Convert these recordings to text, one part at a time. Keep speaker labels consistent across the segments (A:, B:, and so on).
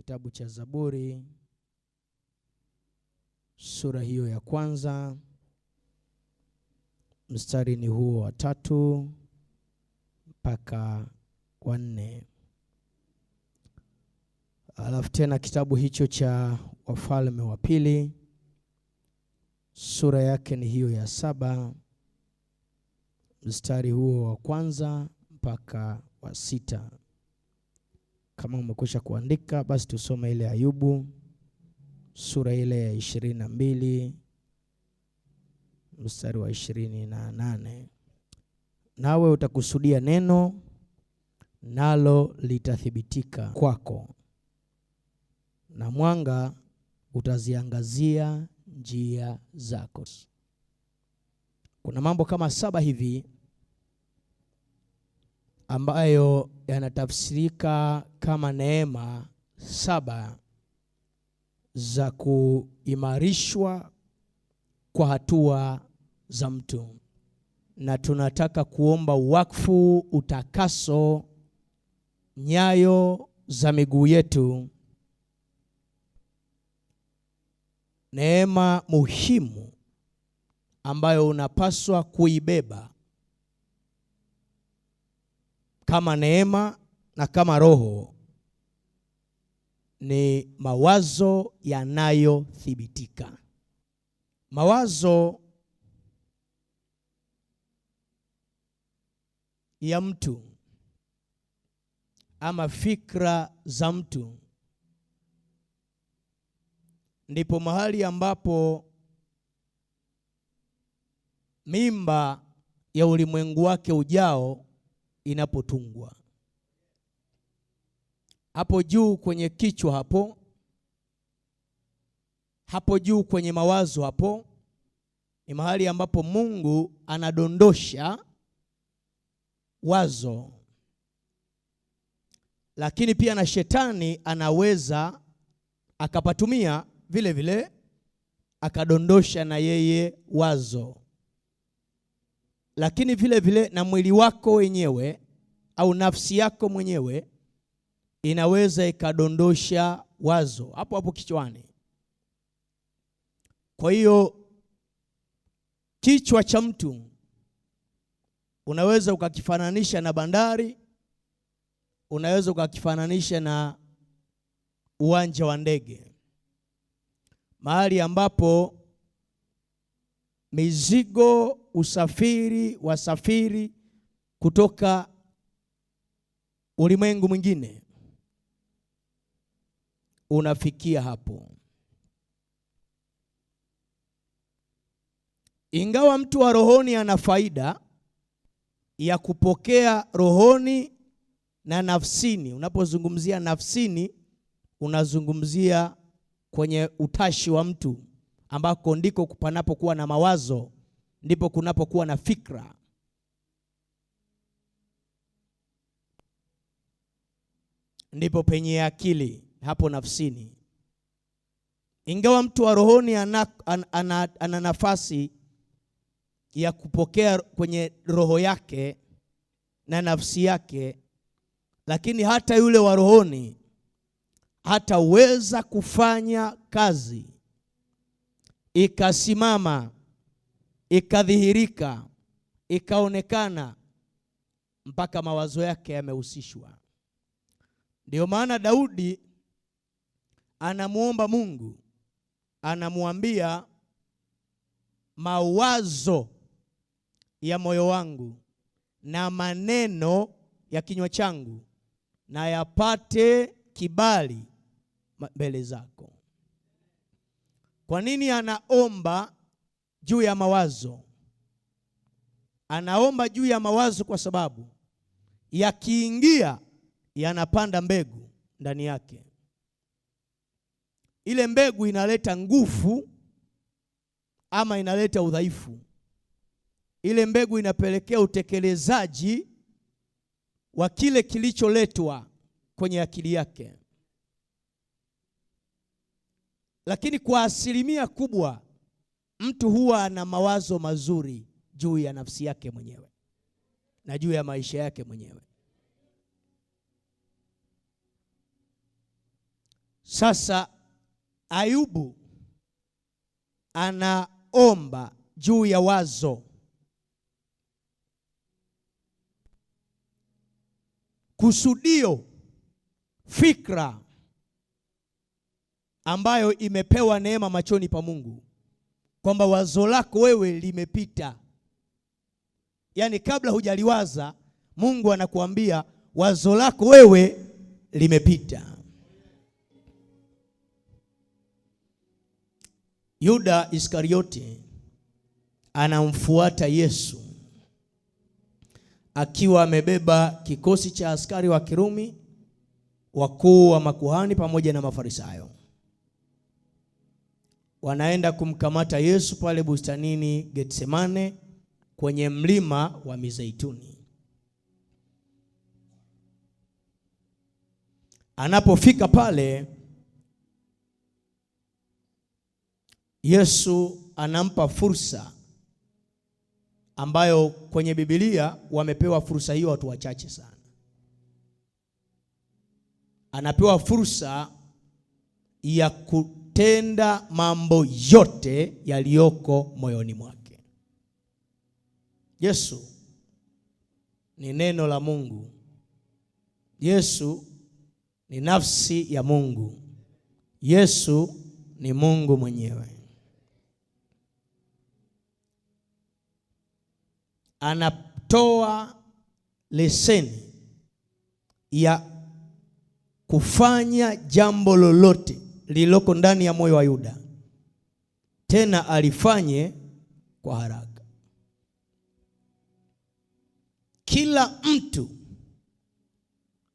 A: kitabu cha Zaburi sura hiyo ya kwanza, mstari ni huo wa 3 mpaka wa 4. Alafu tena kitabu hicho cha Wafalme wa Pili sura yake ni hiyo ya 7, mstari huo wa kwanza mpaka wa 6. Kama umekwisha kuandika basi tusome ile Ayubu sura ile ya 22 mstari wa 28. Nawe utakusudia neno, nalo litathibitika kwako, na mwanga utaziangazia njia zako. Kuna mambo kama 7 hivi ambayo yanatafsirika kama neema 7 za kuimarishwa kwa hatua za mtu, na tunataka kuomba wakfu, utakaso nyayo za miguu yetu. Neema muhimu ambayo unapaswa kuibeba kama neema na kama roho ni mawazo yanayothibitika. Mawazo ya mtu ama fikra za mtu ndipo mahali ambapo mimba ya ulimwengu wake ujao inapotungwa. Hapo juu kwenye kichwa, hapo juu kwenye mawazo, hapo ni mahali ambapo Mungu anadondosha wazo, lakini pia na shetani anaweza akapatumia vile vile akadondosha na yeye wazo, lakini vile vile na mwili wako wenyewe au nafsi yako mwenyewe inaweza ikadondosha wazo hapo hapo kichwani. Kwa hiyo kichwa cha mtu unaweza ukakifananisha na bandari, unaweza ukakifananisha na uwanja wa ndege, mahali ambapo mizigo, usafiri, wasafiri kutoka ulimwengu mwingine unafikia hapo. Ingawa mtu wa rohoni ana faida ya kupokea rohoni na nafsini. Unapozungumzia nafsini, unazungumzia kwenye utashi wa mtu, ambako ndiko panapokuwa na mawazo, ndipo kunapokuwa na fikra. Ndipo penye akili, hapo nafsini. Ingawa mtu wa rohoni ana nafasi ya kupokea kwenye roho yake na nafsi yake, lakini hata yule wa rohoni hataweza kufanya kazi ikasimama, ikadhihirika, ikaonekana mpaka mawazo yake yamehusishwa. Ndio maana Daudi anamuomba Mungu, anamwambia mawazo ya moyo wangu na maneno ya kinywa changu na yapate kibali mbele zako. Kwa nini anaomba juu ya mawazo? Anaomba juu ya mawazo kwa sababu yakiingia yanapanda mbegu ndani yake. Ile mbegu inaleta nguvu ama inaleta udhaifu. Ile mbegu inapelekea utekelezaji wa kile kilicholetwa kwenye akili yake. Lakini kwa asilimia kubwa mtu huwa ana mawazo mazuri juu ya nafsi yake mwenyewe na juu ya maisha yake mwenyewe. Sasa Ayubu anaomba juu ya wazo. Kusudio, fikra ambayo imepewa neema machoni pa Mungu, kwamba wazo lako wewe limepita. Yaani kabla hujaliwaza, Mungu anakuambia wazo lako wewe limepita. Yuda Iskarioti anamfuata Yesu akiwa amebeba kikosi cha askari wa Kirumi, wakuu wa makuhani pamoja na Mafarisayo. Wanaenda kumkamata Yesu pale bustanini Getsemane kwenye mlima wa Mizeituni. Anapofika pale, Yesu anampa fursa ambayo kwenye Biblia wamepewa fursa hiyo watu wachache sana. Anapewa fursa ya kutenda mambo yote yaliyoko moyoni mwake. Yesu ni neno la Mungu. Yesu ni nafsi ya Mungu. Yesu ni Mungu mwenyewe. Anatoa leseni ya kufanya jambo lolote lililoko ndani ya moyo wa Yuda, tena alifanye kwa haraka. Kila mtu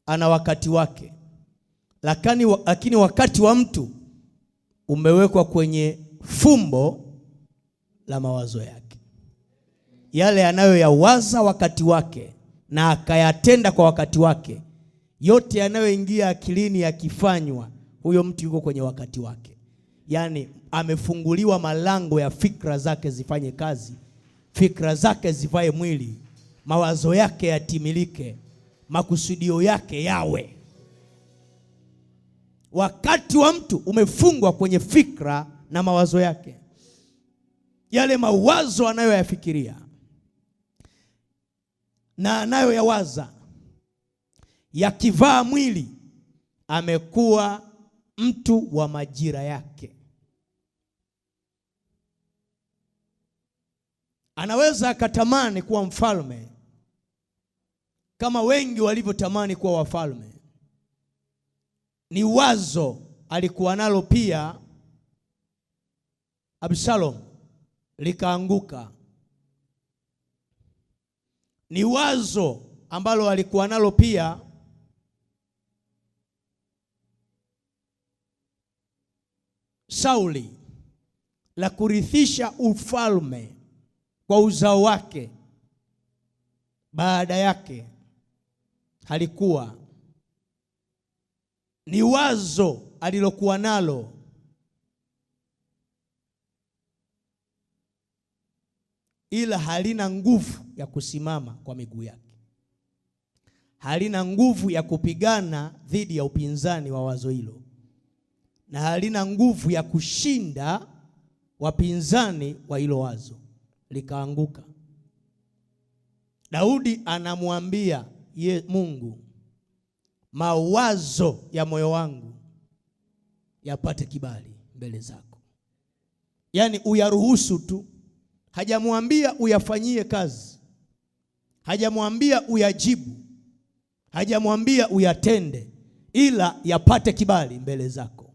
A: ana wakati wake, lakini wakati wa mtu umewekwa kwenye fumbo la mawazo yake. Yale anayoyawaza wakati wake na akayatenda kwa wakati wake, yote yanayoingia akilini yakifanywa, huyo mtu yuko kwenye wakati wake. Yaani amefunguliwa malango ya fikra zake zifanye kazi, fikra zake zivae mwili, mawazo yake yatimilike, makusudio yake yawe. Wakati wa mtu umefungwa kwenye fikra na mawazo yake, yale mawazo anayoyafikiria na anayoyawaza yakivaa mwili, amekuwa mtu wa majira yake. Anaweza akatamani kuwa mfalme kama wengi walivyotamani kuwa wafalme. Ni wazo alikuwa nalo pia Absalom, likaanguka. Ni wazo ambalo alikuwa nalo pia Sauli, la kurithisha ufalme kwa uzao wake baada yake, halikuwa. Ni wazo alilokuwa nalo ila halina nguvu ya kusimama kwa miguu yake. Halina nguvu ya kupigana dhidi ya upinzani wa wazo hilo, na halina nguvu ya kushinda wapinzani wa hilo wazo, likaanguka. Daudi anamwambia Mungu, mawazo ya moyo wangu yapate kibali mbele zako. Yaani uyaruhusu tu. Hajamwambia uyafanyie kazi, hajamwambia uyajibu, hajamwambia uyatende, ila yapate kibali mbele zako.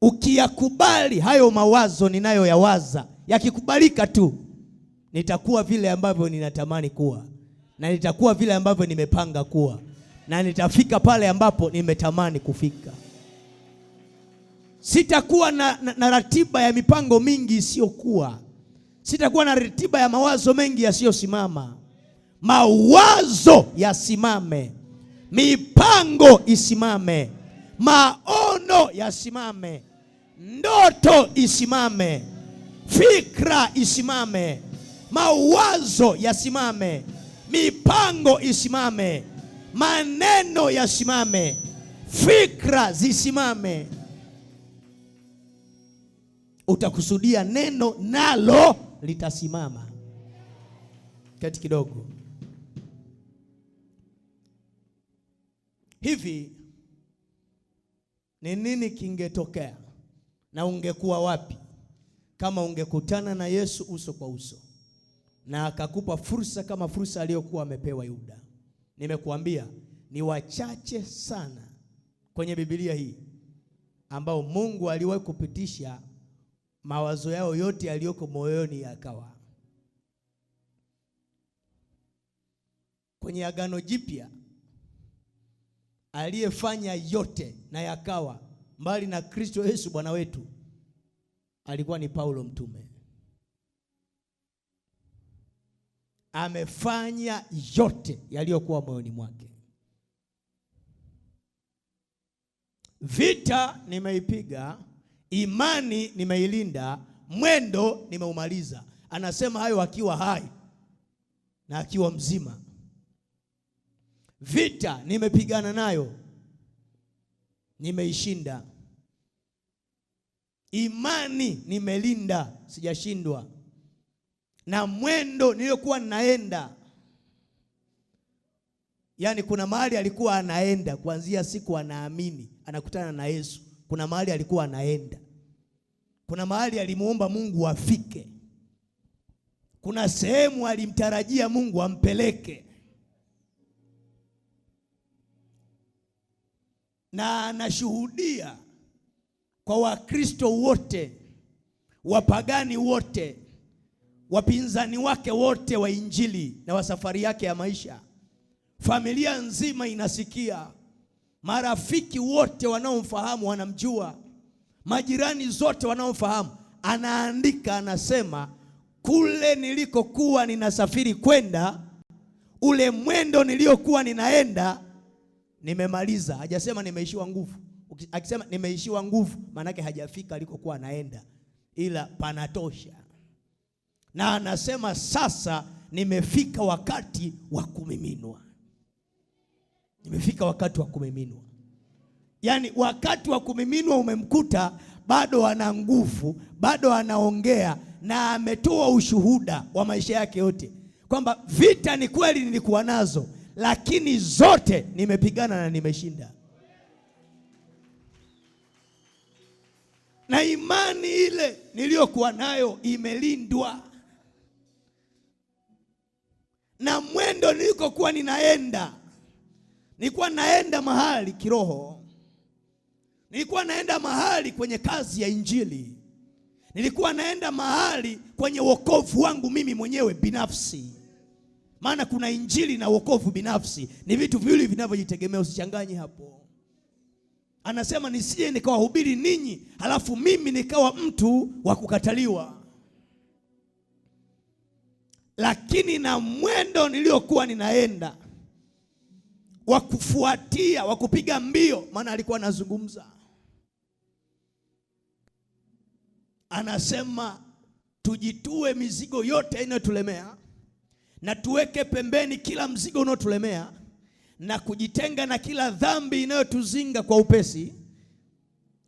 A: Ukiyakubali hayo mawazo ninayoyawaza, yakikubalika tu, nitakuwa vile ambavyo ninatamani kuwa, na nitakuwa vile ambavyo nimepanga kuwa, na nitafika pale ambapo nimetamani kufika. Sitakuwa na ratiba ya mipango mingi isiyokuwa. Sitakuwa na ratiba ya mawazo mengi yasiyosimama. Mawazo yasimame, mipango isimame, maono yasimame, ndoto isimame, fikra isimame, mawazo yasimame, mipango isimame, maneno yasimame, fikra zisimame. Utakusudia neno nalo litasimama. Kati kidogo. Hivi ni nini kingetokea na ungekuwa wapi kama ungekutana na Yesu uso kwa uso na akakupa fursa kama fursa aliyokuwa amepewa Yuda? Nimekuambia ni wachache sana kwenye Biblia hii ambao Mungu aliwahi kupitisha mawazo yao yote yaliyoko moyoni yakawa. Kwenye Agano Jipya aliyefanya yote na yakawa mbali na Kristo Yesu Bwana wetu alikuwa ni Paulo mtume. Amefanya yote yaliyokuwa moyoni mwake. Vita nimeipiga, imani nimeilinda, mwendo nimeumaliza. Anasema hayo akiwa hai na akiwa mzima. Vita nimepigana nayo, nimeishinda. Imani nimelinda, sijashindwa. Na mwendo niliokuwa ninaenda, yani kuna mahali alikuwa anaenda kuanzia siku anaamini anakutana na Yesu. Kuna mahali alikuwa anaenda. Kuna mahali alimuomba Mungu afike. Kuna sehemu alimtarajia Mungu ampeleke. Na anashuhudia kwa Wakristo wote, wapagani wote, wapinzani wake wote wa Injili na wa safari yake ya maisha. Familia nzima inasikia. Marafiki wote wanaomfahamu wanamjua. Majirani zote wanaomfahamu. Anaandika, anasema kule nilikokuwa ninasafiri kwenda, ule mwendo niliokuwa ninaenda nimemaliza. Hajasema nimeishiwa nguvu. Akisema nimeishiwa nguvu maana yake hajafika alikokuwa anaenda, ila panatosha. Na anasema sasa nimefika wakati wa kumiminwa. Nimefika wakati wa kumiminwa. Yani wakati wa kumiminwa umemkuta, bado ana nguvu, bado anaongea na ametoa ushuhuda wa maisha yake yote kwamba vita ni kweli nilikuwa nazo, lakini zote nimepigana na nimeshinda. Na imani ile niliyokuwa nayo imelindwa. Na mwendo nilikokuwa ninaenda, nilikuwa naenda mahali kiroho. Nilikuwa naenda mahali kwenye kazi ya Injili. Nilikuwa naenda mahali kwenye wokovu wangu mimi mwenyewe binafsi. Maana kuna Injili na wokovu binafsi ni vitu viwili vinavyojitegemea, usichanganye hapo. Anasema nisije nikawahubiri ninyi halafu mimi nikawa mtu wa kukataliwa. Lakini na mwendo niliokuwa ninaenda wa kufuatia, wa kupiga mbio, maana alikuwa anazungumza. Anasema tujitue mizigo yote inayotulemea na tuweke pembeni kila mzigo unaotulemea na kujitenga na kila dhambi inayotuzinga kwa upesi,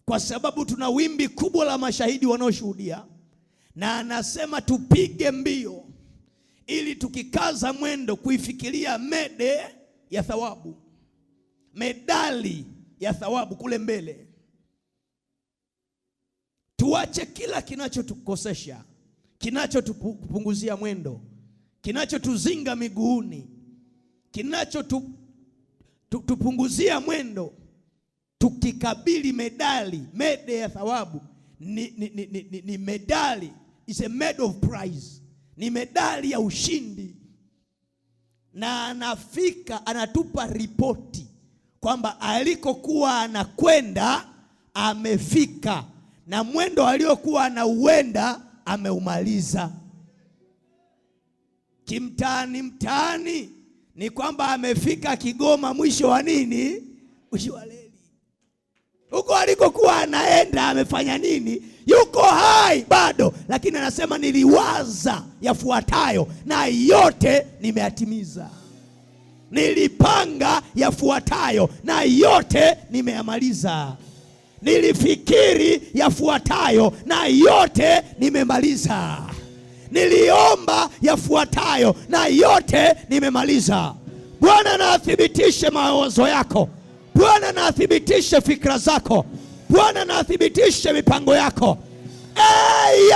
A: kwa sababu tuna wimbi kubwa la mashahidi wanaoshuhudia. Na anasema tupige mbio ili tukikaza mwendo kuifikiria mede ya thawabu, medali ya thawabu kule mbele. Tuache kila kinachotukosesha, kinachotupunguzia mwendo, kinachotuzinga miguuni, kinachotupunguzia mwendo, tukikabili medali. Mede ya thawabu ni medali, is a medal of prize, ni medali ya ushindi. Na anafika anatupa ripoti kwamba alikokuwa anakwenda amefika, na mwendo aliokuwa anauenda ameumaliza. Mtaani ni kwamba amefika Kigoma mwisho wa nini? Mwisho wa reli. Huko alikokuwa anaenda amefanya nini? Yuko hai bado, lakini anasema niliwaza yafuatayo na yote nimeyatimiza. Nilipanga yafuatayo na yote nimeyamaliza. Nilifikiri yafuatayo na yote nimemaliza. Niliomba yafuatayo na yote nimemaliza. Bwana na athibitishe mawazo yako. Bwana na athibitishe fikra zako. Bwana na athibitishe mipango yako.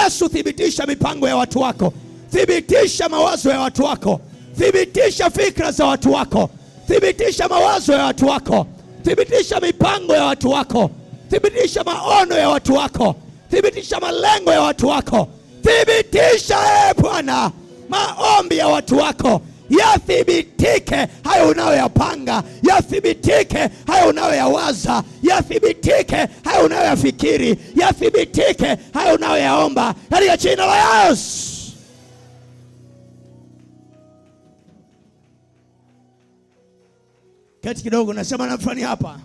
A: Yesu, thibitisha mipango ya watu wako. Thibitisha mawazo ya watu wako. Thibitisha fikra za watu wako. Thibitisha mawazo ya watu wako. Thibitisha mipango ya watu wako. Thibitisha maono ya watu wako. Thibitisha malengo ya watu wako. Thibitisha Bwana maombi ya watu wako. Yathibitike hayo unayoyapanga. Yathibitike hayo unayoyawaza. Yathibitike hayo unayoyafikiri. Yathibitike hayo unayoyaomba katika jina la Yesu. Kati kidogo, nasema na mfani hapa.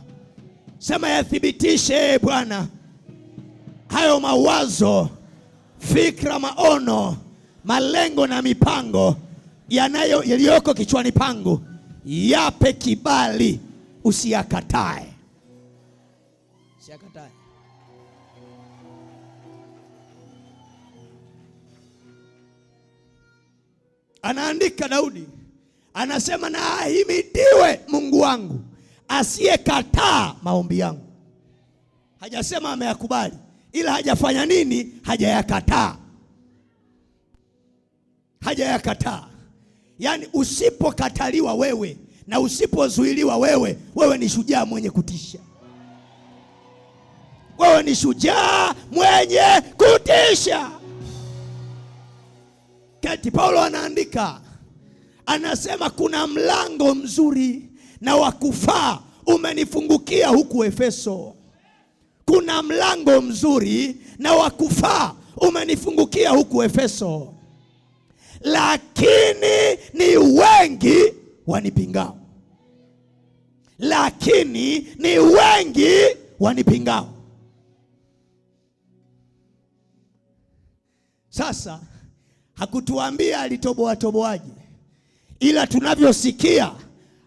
A: Sema yathibitishe Bwana hayo mawazo, fikra, maono, malengo na mipango yaliyoko kichwani pangu. Yape kibali, usiyakatae. Usiyakatae. Anaandika Daudi, anasema na ahimidiwe Mungu wangu asiyekataa maombi yangu. Hajasema ameyakubali, ila hajafanya nini? Hajayakataa. Hajayakataa. Yaani usipokataliwa wewe na usipozuiliwa wewe, wewe ni shujaa mwenye kutisha. Wewe ni shujaa mwenye kutisha. Kati Paulo anaandika, anasema kuna mlango mzuri na wakufaa umenifungukia huku Efeso. Kuna mlango mzuri na wakufaa umenifungukia huku Efeso, lakini ni wengi wanipingao. Lakini ni wengi wanipingao. Sasa hakutuambia alitoboaje, ila tunavyosikia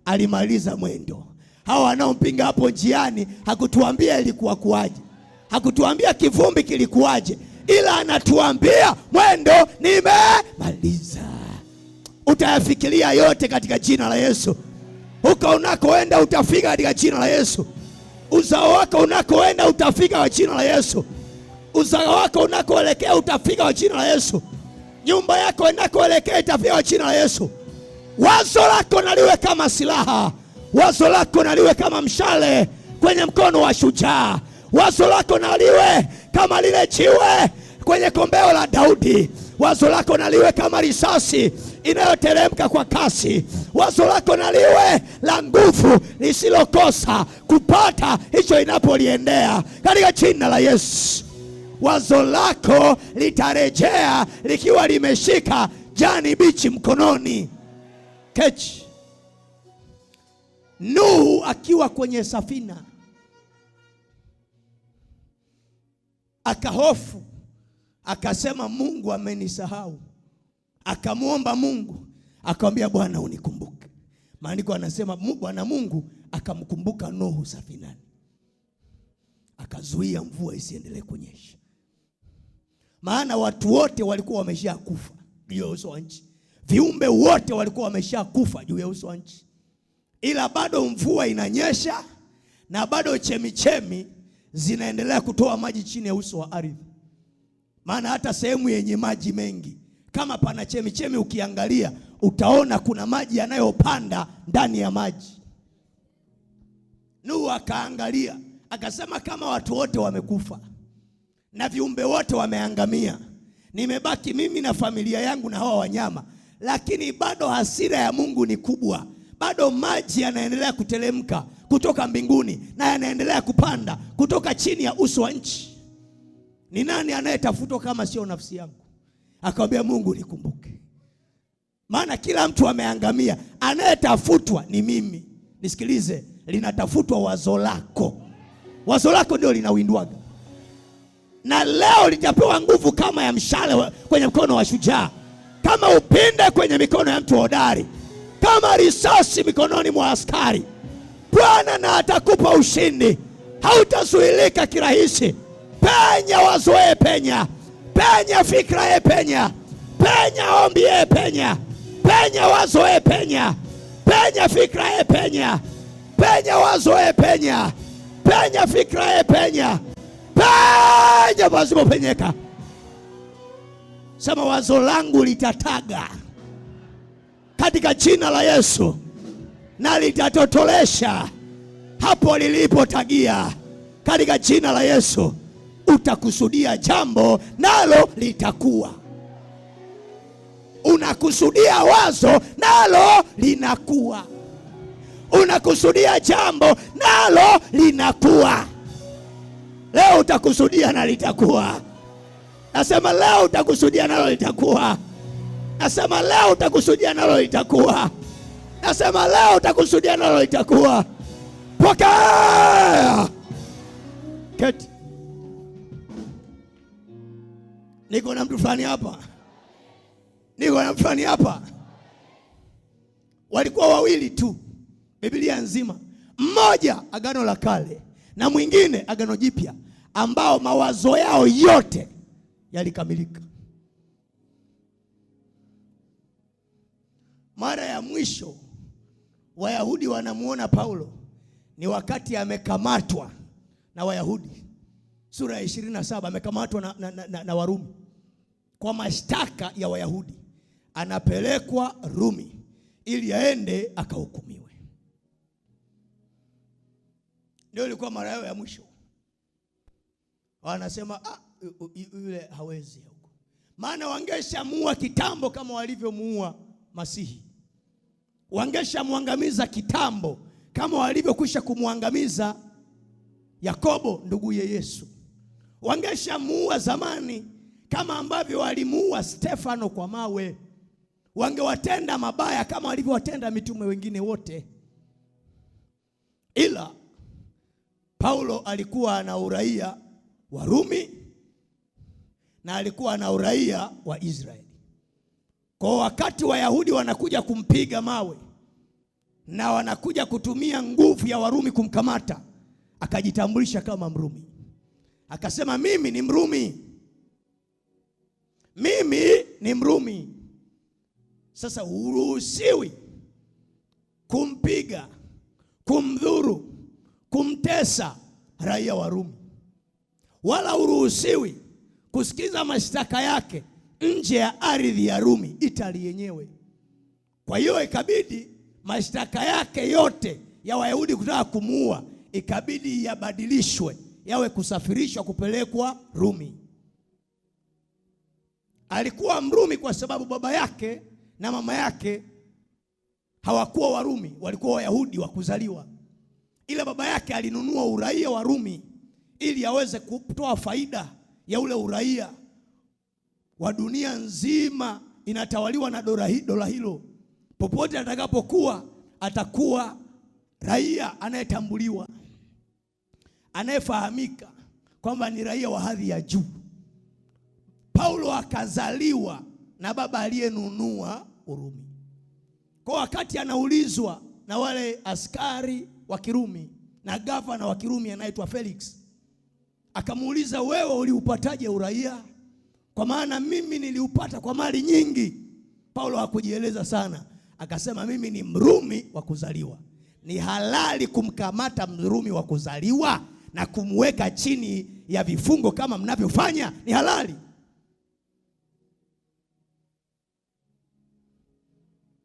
A: alimaliza mwendo. Hawa wanaompinga hapo njiani hakutuambia ilikuwa kuaje. Hakutuambia kivumbi kilikuaje, ila anatuambia mwendo nimemaliza. Utayafikiria yote katika jina la Yesu. Huko unakoenda utafika katika jina la Yesu. Uzao wako unakoenda utafika kwa jina la Yesu. Uzao wako unakoelekea utafika kwa jina la Yesu. Nyumba yako inakoelekea itafika kwa jina la Yesu. Wazo lako naliwe kama silaha. Wazo lako naliwe kama mshale kwenye mkono wa shujaa. Wazo lako naliwe kama lile jiwe kwenye kombeo la Daudi. Wazo lako naliwe kama risasi inayoteremka kwa kasi. Wazo lako naliwe la nguvu lisilokosa kupata hicho inapoliendea katika jina la Yesu. Wazo lako litarejea likiwa limeshika jani bichi mkononi. Kechi Nuhu akiwa kwenye safina akahofu, akasema Mungu amenisahau. Akamuomba Mungu, akamwambia Bwana unikumbuke. Maandiko anasema Bwana Mungu akamkumbuka Nuhu safinani, akazuia mvua isiendelee kunyesha. Maana watu wote walikuwa wameshakufa juu ya uso wa nchi. Viumbe wote walikuwa wameshakufa juu ya uso wa nchi. Ila bado mvua inanyesha na bado chemichemi zinaendelea kutoa maji chini ya uso wa ardhi. Maana hata sehemu yenye maji mengi, kama pana chemichemi, ukiangalia utaona kuna maji yanayopanda ndani ya maji. Nuhu akaangalia, akasema kama watu wote wamekufa na viumbe wote wameangamia, nimebaki mimi na familia yangu na hawa wanyama, lakini bado hasira ya Mungu ni kubwa. Bado maji yanaendelea kuteremka kutoka mbinguni na yanaendelea kupanda kutoka chini ya uso wa nchi. Ni nani anayetafutwa kama sio nafsi yangu? Akamwambia Mungu nikumbuke. Maana kila mtu ameangamia, anayetafutwa ni mimi. Nisikilize, linatafutwa wazo lako. Wazo lako ndio linawindwaga. Na leo litapewa nguvu kama ya mshale kwenye mkono wa shujaa, kama upinde kwenye mikono ya mtu hodari, kama risasi mikononi mwa askari. Bwana na atakupa ushindi, hautazuilika kirahisi. Penya wazoe, penya. Penya fikra, penya. Penya ombi, penya. Penya wazoe, penya. Penya fikra, penya. Penya wazoe, penya. Penya fikra, penya. Penya pasipo penyeka. Sema wazo langu litataga katika jina la Yesu, na litatotolesha hapo lilipotagia katika jina la Yesu. Utakusudia jambo nalo litakuwa. Unakusudia wazo nalo linakuwa. Unakusudia jambo nalo linakuwa. Leo utakusudia na litakuwa. Nasema leo utakusudia nalo litakuwa. Nasema leo utakusudia nalo litakuwa. Nasema leo utakusudia nalo litakuwa. Pokea. Keti. Niko na mtu fulani hapa. Niko na mtu fulani hapa. Walikuwa wawili tu Biblia nzima. Mmoja Agano la Kale na mwingine Agano Jipya, ambao mawazo yao yote yalikamilika. Mara ya mwisho Wayahudi wanamuona Paulo ni wakati amekamatwa na Wayahudi. Sura ya 27 amekamatwa na Warumi kwa mashtaka ya Wayahudi. Anapelekwa Rumi ili aende akahukumiwe. Ndio ilikuwa mara yao ya mwisho. Wanasema yule hawezi huko. Maana wangeshamuua kitambo kama walivyomuua Masihi. Wangeshamwangamiza kitambo kama walivyokwisha kumwangamiza Yakobo nduguye Yesu. Wangeshamuua zamani kama ambavyo walimuua Stefano kwa mawe. Wangewatenda mabaya kama walivyowatenda mitume wengine wote. Ila Paulo alikuwa na uraia wa Rumi na alikuwa na uraia wa Israeli. Kwa wakati Wayahudi wanakuja kumpiga mawe na wanakuja kutumia nguvu ya Warumi kumkamata, akajitambulisha kama Mrumi. Akasema mimi ni Mrumi. Mimi ni Mrumi. Sasa uruhusiwi kumpiga, kumdhuru, kumtesa raia wa Rumi. Wala uruhusiwi kusikiza mashtaka yake nje ya ardhi ya Rumi, Italy yenyewe. Kwa hiyo ikabidi mashtaka yake yote ya Wayahudi kutaka kumuua ikabidi yabadilishwe, yawe kusafirishwa kupelekwa Rumi. Alikuwa Mrumi kwa sababu baba yake na mama yake hawakuwa Warumi, walikuwa Wayahudi wa kuzaliwa. Ila baba yake alinunua uraia wa Rumi ili aweze kutoa faida ya ule uraia wa dunia nzima inatawaliwa na dola hilo. Popote atakapokuwa atakuwa raia anayetambuliwa, anayefahamika kwamba ni raia wa hadhi ya juu. Paulo akazaliwa na baba aliyenunua Urumi. Kwa wakati anaulizwa na wale askari wa Kirumi na gavana wa Kirumi anaitwa Felix, akamuuliza, wewe uliupataje uraia? Kwa maana mimi niliupata kwa mali nyingi. Paulo hakujieleza sana, akasema mimi ni Mrumi wa kuzaliwa. Ni halali kumkamata Mrumi wa kuzaliwa na kumweka chini ya vifungo kama mnavyofanya? Ni halali.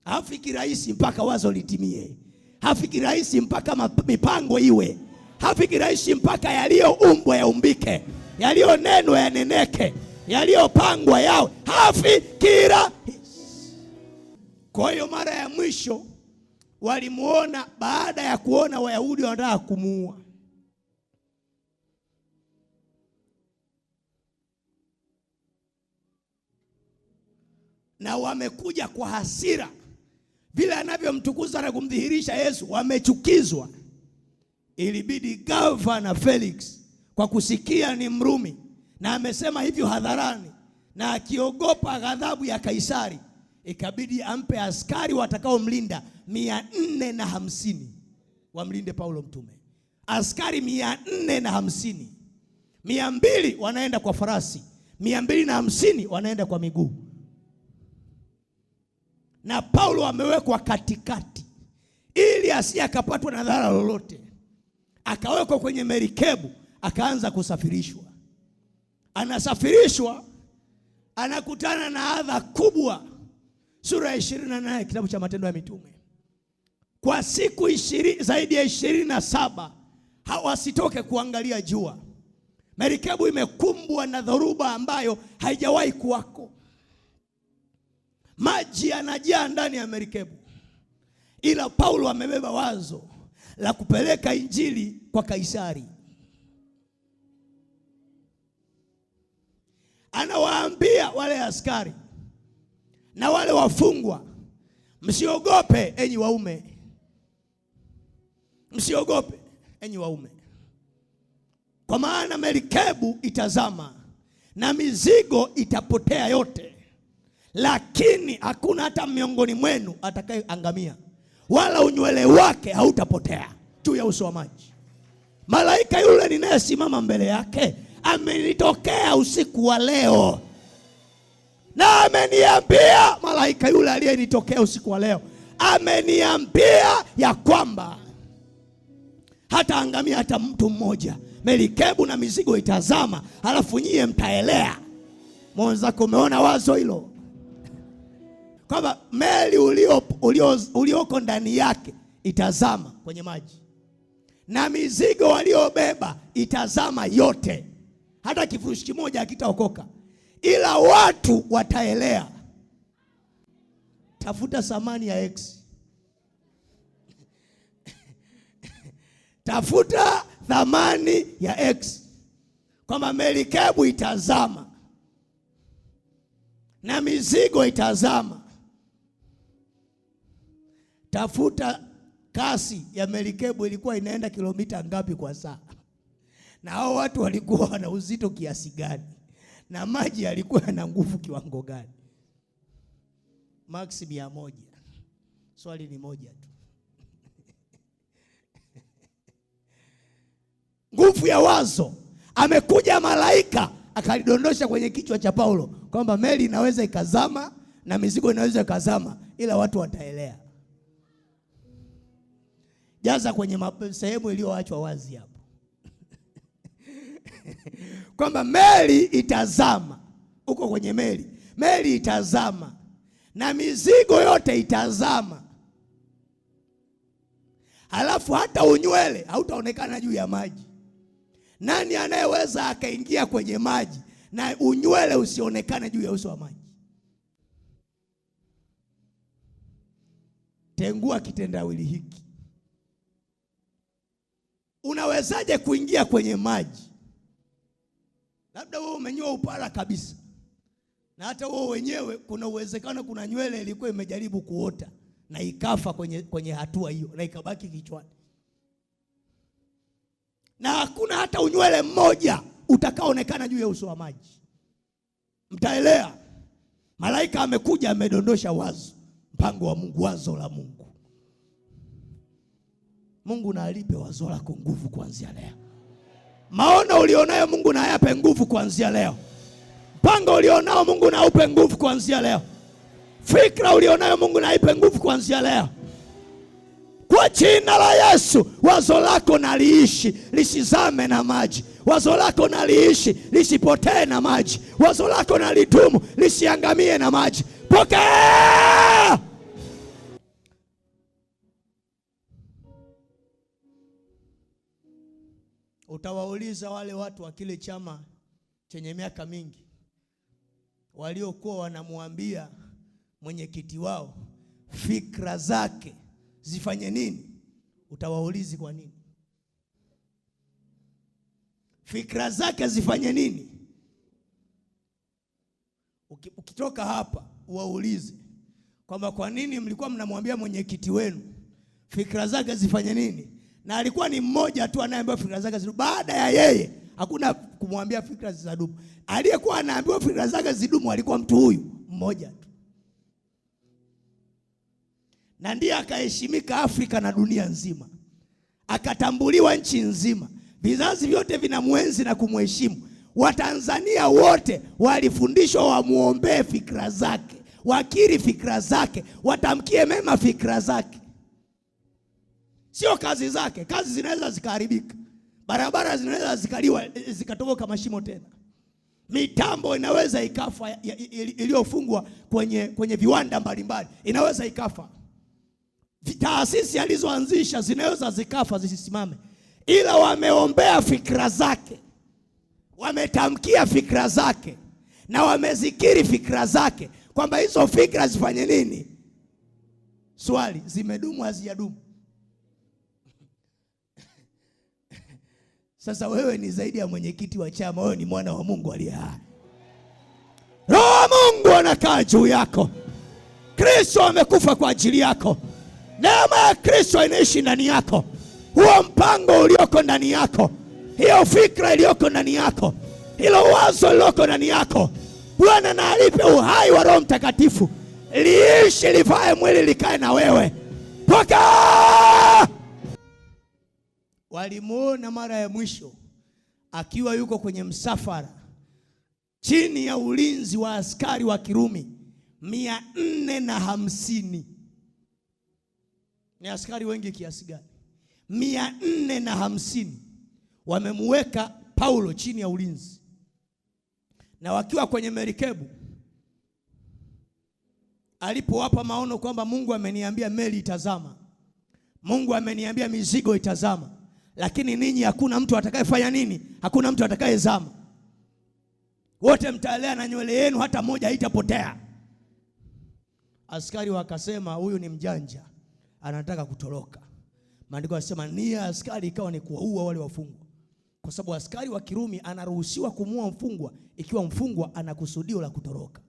A: Hafiki rahisi mpaka wazo litimie. Hafiki rahisi mpaka mipango iwe. Hafiki rahisi mpaka yaliyoumbwa yaumbike, yaliyonenwa yaneneke, yaliyopangwa yawe. Hafiki rahisi. Kwa hiyo mara ya mwisho walimuona baada ya kuona Wayahudi wanataka kumuua. Na wamekuja kwa hasira, vile anavyomtukuza na kumdhihirisha Yesu, wamechukizwa. Ilibidi gavana Felix, kwa kusikia ni Mrumi na amesema hivyo hadharani na akiogopa ghadhabu ya Kaisari, ikabidi ampe askari watakaomlinda 450 wamlinde Paulo mtume. Askari 450, 200 wanaenda kwa farasi, 250 wanaenda kwa miguu. Na Paulo amewekwa katikati ili asije akapatwa na dhara lolote. Akawekwa kwenye merikebu, akaanza kusafirishwa. Anasafirishwa, anakutana na adha kubwa. Sura ya 28 kitabu cha Matendo ya Mitume. Kwa siku zaidi ya 27 hawasitoke kuangalia jua. Merikebu imekumbwa na dhoruba ambayo haijawahi kuwako. Maji yanajaa ndani ya merikebu. Ila Paulo amebeba wazo la kupeleka injili kwa Kaisari. Anawaambia wale askari na wale wafungwa, msiogope enyi waume. Msiogope enyi waume. Kwa maana merikebu itazama na mizigo itapotea yote. Lakini hakuna hata miongoni mwenu atakayeangamia, wala unywele wake hautapotea juu ya uso wa maji. Malaika yule ninayesimama mbele yake amenitokea usiku wa leo. Na ameniambia, malaika yule aliyenitokea usiku wa leo ameniambia ya kwamba hata angamia hata mtu mmoja. Merikebu na mizigo itazama, halafu nyie mtaelea. Mwenzako umeona wazo hilo? Kwamba meli ulioko ndani yake itazama kwenye maji, na mizigo waliobeba itazama yote. Hata kifurushi kimoja hakitaokoka, ila watu wataelea. Tafuta thamani ya X. Tafuta thamani ya X. Kwamba merikebu itazama na mizigo itazama. Tafuta kasi ya merikebu ilikuwa inaenda kilomita ngapi kwa saa, na hao watu walikuwa wana uzito kiasi gani, na maji yalikuwa yana nguvu kiwango gani. Max 100. Swali ni moja tu. Nguvu ya wazo. Amekuja malaika akalidondosha kwenye kichwa cha Paulo kwamba meli inaweza ikazama na mizigo inaweza ikazama, ila watu wataelea. Jaza kwenye sehemu iliyoachwa wazi hapo. Kwamba meli itazama. Uko kwenye meli. Meli itazama na mizigo yote itazama. Halafu hata unywele hautaonekana juu ya maji. Nani anayeweza akaingia kwenye maji na unywele usionekane juu ya uso wa maji? Tengua kitendawili hiki. Unawezaje kuingia kwenye maji? Labda wewe umenyoa upara kabisa, na hata wewe wenyewe kuna uwezekano kuna nywele ilikuwa imejaribu kuota na ikafa kwenye hatua hiyo na ikabaki kichwani. Na hakuna hata unywele mmoja utakaoonekana juu ya uso wa maji. Mtaelea. Malaika amekuja amedondosha wazo, mpango wa Mungu, wazo la Mungu. Mungu na alipe wazo lako nguvu kuanzia leo. Maono ulionayo Mungu na ayape nguvu kuanzia leo. Mpango ulionao Mungu na upe nguvu kuanzia leo. Fikra ulionayo Mungu na ipe nguvu kuanzia leo. Kwa jina la Yesu, wazo lako na liishi, lisizame na maji. Wazo lako na liishi, lisipotee na maji. Wazo lako na lidumu, lisiangamie na maji. Pokea! Utawauliza wale watu wa kile chama chenye miaka mingi waliokuwa wanamwambia mwenyekiti wao fikra zake zifanye nini. Utawaulizi kwa nini? Fikra zake zifanye nini? Ukitoka hapa uwaulize kwamba kwa nini mlikuwa mnamwambia mwenyekiti wenu fikra zake zifanye nini, na alikuwa ni mmoja tu anayeambiwa fikra zake zidumu. Baada ya yeye hakuna kumwambia fikra zidumu. Aliyekuwa anaambiwa fikra zake zidumu alikuwa mtu huyu mmoja tu. na ndiye akaheshimika Afrika na dunia nzima, akatambuliwa nchi nzima. Vizazi vyote vinamwenzi na kumheshimu. Watanzania wote walifundishwa wamuombee fikra zake, wakiri fikra zake, watamkie mema fikra zake, sio kazi zake. Kazi zinaweza zikaharibika, barabara zinaweza zikaliwa zikatoboka mashimo tena, mitambo inaweza ikafa iliyofungwa kwenye viwanda mbalimbali inaweza ikafa, taasisi alizoanzisha zinaweza zikafa zisisimame, ila wameombea fikra zake, wametamkia fikra zake, na wamezikiri fikra zake kwamba hizo fikra zifanye nini. Swali, zimedumu hazijadumu? Sasa wewe ni zaidi ya mwenyekiti wa chama, wewe ni mwana wa Mungu aliye hai. Roho wa Mungu anakaa juu yako. Kristo amekufa kwa ajili yako. Neema ya Kristo inaishi ndani yako. Huo mpango ulioko ndani yako, hiyo fikra iliyoko ndani yako, hilo wazo liloko ndani yako, Bwana na alipe uhai wa Roho Mtakatifu, liishi, livae mwili, likae na wewe. Toka! Walimuona mara ya mwisho akiwa yuko kwenye msafara chini ya ulinzi wa askari wa Kirumi 450. Ni askari wengi kiasi gani? 450 wamemweka Paulo chini ya ulinzi, na wakiwa kwenye merikebu, alipowapa maono kwamba Mungu ameniambia meli itazama, Mungu ameniambia mizigo itazama, lakini ninyi hakuna mtu atakayefanya nini? Hakuna mtu atakayezama. Wote mtaelea na nywele yenu, hata moja haitapotea. Askari wakasema huyu ni mjanja, anataka kutoroka. Maandiko yanasema nia ya askari ikawa ni kuwaua wale wafungwa, kwa sababu askari wa Kirumi anaruhusiwa kumuua mfungwa ikiwa mfungwa ana kusudio la kutoroka,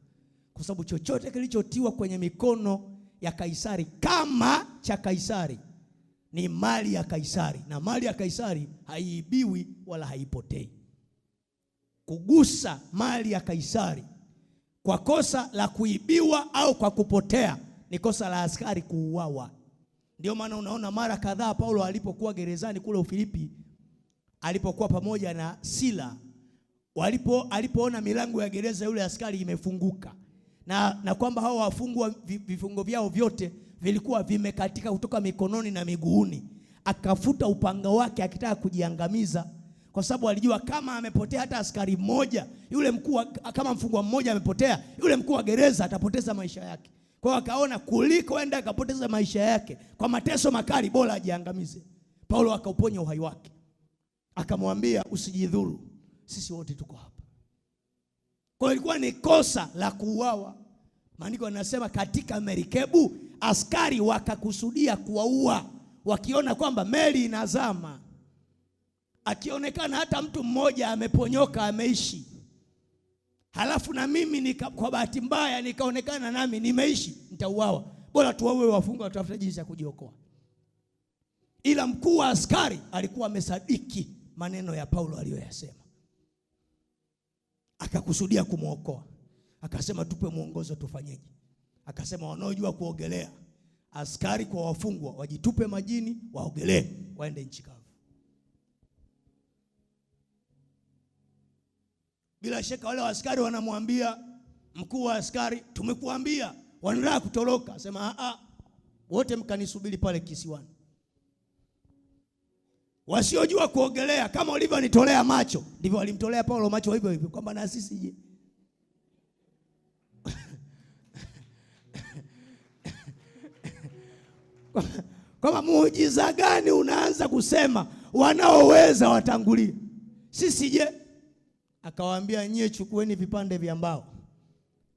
A: kwa sababu chochote kilichotiwa kwenye mikono ya Kaisari kama cha Kaisari ni mali ya Kaisari, na mali ya Kaisari haiibiwi wala haipotei. Kugusa mali ya Kaisari kwa kosa la kuibiwa au kwa kupotea ni kosa la askari kuuawa. Ndio maana unaona mara kadhaa Paulo alipokuwa gerezani kule Ufilipi, alipokuwa pamoja na Sila, alipoona milango ya gereza yule askari imefunguka na kwamba hao wafungwa vifungo vyao vyote vilikuwa vimekatika kutoka mikononi na miguuni, akafuta upanga wake akitaka kujiangamiza, kwa sababu alijua kama amepotea hata askari mmoja, yule mkuu, kama mfungwa mmoja amepotea, yule mkuu wa gereza atapoteza maisha yake. Kwa hiyo akaona kuliko enda akapoteza maisha yake kwa mateso makali, bora ajiangamize. Paulo akauponya uhai wake, akamwambia usijidhuru, sisi wote tuko hapa. Kwa hiyo ilikuwa ni kosa la kuuawa. Maandiko yanasema katika merikebu askari wakakusudia kuwaua, wakiona kwamba meli inazama, akionekana hata mtu mmoja ameponyoka ameishi, halafu na mimi kwa bahati mbaya nikaonekana nami nimeishi, nitauawa. Bora tuwaue wafungwa, tutafute jinsi ya kujiokoa. Ila mkuu wa askari alikuwa amesadiki maneno ya Paulo aliyoyasema, akakusudia kumwokoa. Akasema tupe mwongozo tufanyeje. Akasema wanaojua kuogelea askari kwa wafungwa wajitupe majini, waogelee, waende nchi kavu. Bila shaka wale askari wanamwambia mkuu wa askari, tumekuambia, wanataka kutoroka. Sema wote mkanisubiri pale kisiwani. Wasiojua kuogelea kama ulivyonitolea macho, ndivyo walimtolea Paulo macho hivyo hivyo, kwamba na sisi je? Kama muujiza gani unaanza kusema wanaoweza watangulie, sisi je? Akawaambia nyie chukueni vipande vya mbao,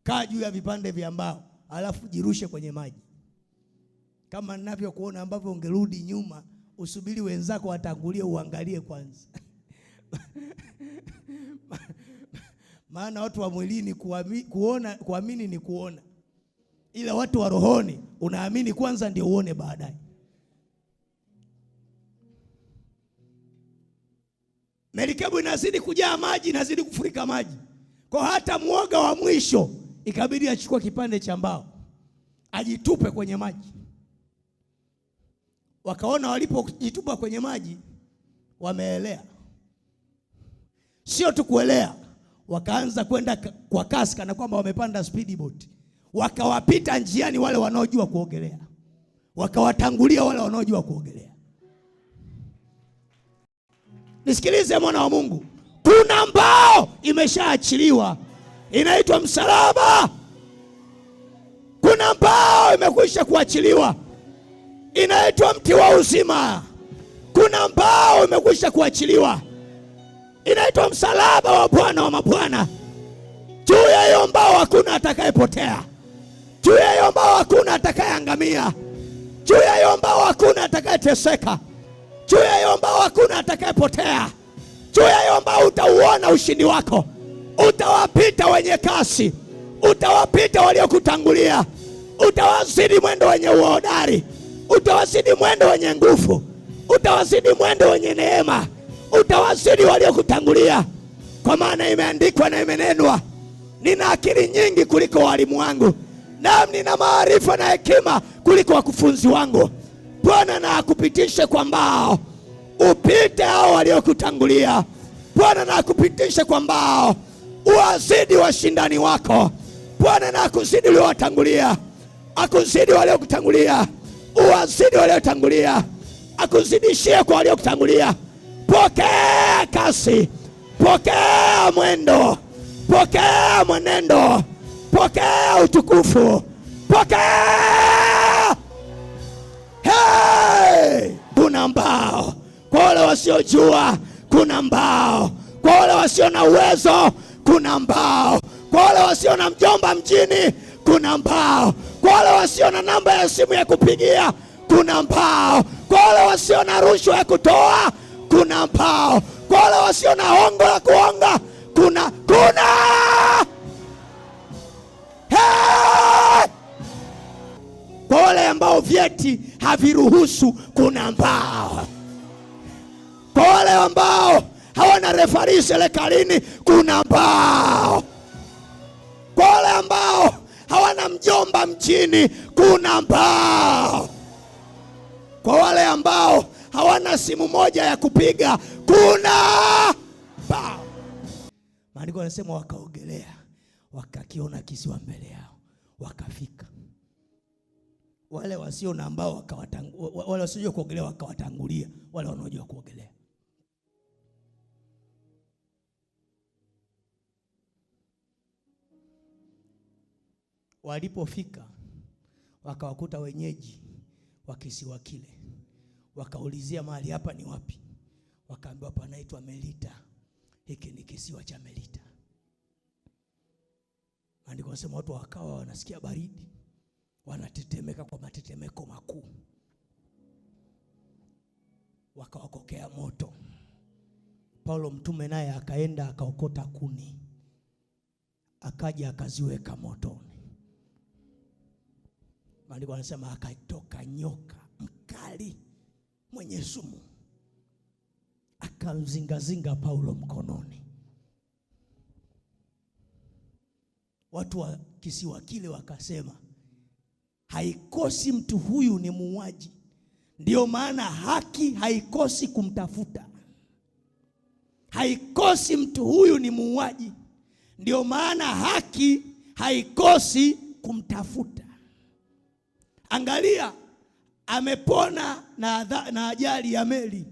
A: kaa juu ya vipande vya mbao, alafu jirushe kwenye maji. Kama ninavyokuona ambavyo ungerudi nyuma, usubiri wenzako watangulie, uangalie kwanza. Maana watu wa mwilini kuamini ni kuona, ila watu wa rohoni unaamini kwanza ndio uone baadaye. Merikebu inazidi kujaa maji, inazidi kufurika maji. Kwa hata mwoga wa mwisho ikabidi achukue kipande cha mbao ajitupe kwenye maji. wakaona walipojitupa kwenye maji wameelea. Sio tu kuelea, wakaanza kwenda kwa kasi kana kwamba wamepanda speedboat. Wakawapita njiani wale wanaojua kuogelea, wakawatangulia wale wanaojua kuogelea. Nisikilize mwana wa Mungu, kuna mbao imeshaachiliwa inaitwa msalaba. Kuna mbao imekwisha kuachiliwa inaitwa mti wa uzima. Kuna mbao imekwisha kuachiliwa inaitwa msalaba wa Bwana wa mabwana. Juu ya hiyo mbao hakuna atakayepotea. Juu ya hiyo mbao hakuna atakayeangamia. Juu ya hiyo mbao hakuna atakayeteseka. Juu ya hiyo mbao hakuna atakayepotea. Juu ya hiyo mbao utauona ushindi wako. Utawapita wenye kasi. Utawapita waliokutangulia. Utawazidi mwendo wenye uhodari. Utawazidi mwendo wenye nguvu. Utawazidi mwendo wenye neema. Utawazidi waliokutangulia. Kwa maana imeandikwa na imenenwa, nina akili nyingi kuliko walimu wangu, nami nina maarifa na hekima kuliko wakufunzi wangu. Bwana na akupitishe kwa mbao upite hao waliokutangulia. Bwana na akupitishe kwa mbao uwazidi washindani wako. Bwana na akuzidi waliotangulia, akuzidi waliokutangulia, uwazidi waliotangulia, akuzidishie kwa waliokutangulia. Pokea kasi, pokea mwendo, pokea mwenendo, pokea utukufu, pokea. Hey! Kuna mbao kwa wale wasiojua, kuna mbao kwa wale wasio na uwezo, kuna mbao kwa wale wasio na mjomba mjini, kuna mbao kwa wale wasio na namba ya simu ya kupigia, kuna mbao kwa wale wasio na rushwa ya kutoa, kuna mbao kwa wale wasio na hongo la kuonga, kuna hey! Kwa wale ambao vyeti haviruhusu, kuna mbao. Kwa wale ambao hawana refari serikalini, kuna mbao. Kwa wale ambao hawana mjomba mjini, kuna mbao. Kwa wale ambao hawana simu moja ya kupiga, kuna mbao. Maandiko yanasema wakaogelea, wakakiona kisiwa mbele yao, wakafika. Wale wasio na ambao wale wasio kuogelea wakawatangulia wale wanaojua kuogelea. Walipofika wakawakuta wenyeji wa kisiwa kile. Wakaulizia mahali hapa ni wapi? Wakaambiwa panaitwa Melita. Hiki ni kisiwa cha Melita. Andiko nasema watu wakawa wanasikia baridi, wanatetemeka kwa matetemeko makuu. Wakawakokea moto. Paulo mtume naye akaenda akaokota kuni, akaja akaziweka motoni. Maandiko yanasema akatoka nyoka mkali mwenye sumu, akamzingazinga Paulo mkononi. Watu wa kisiwa kile wakasema, haikosi mtu huyu ni muuaji, ndio maana haki haikosi kumtafuta. Haikosi mtu huyu ni muuaji, ndio maana haki haikosi kumtafuta. Angalia, amepona na ajali ya meli,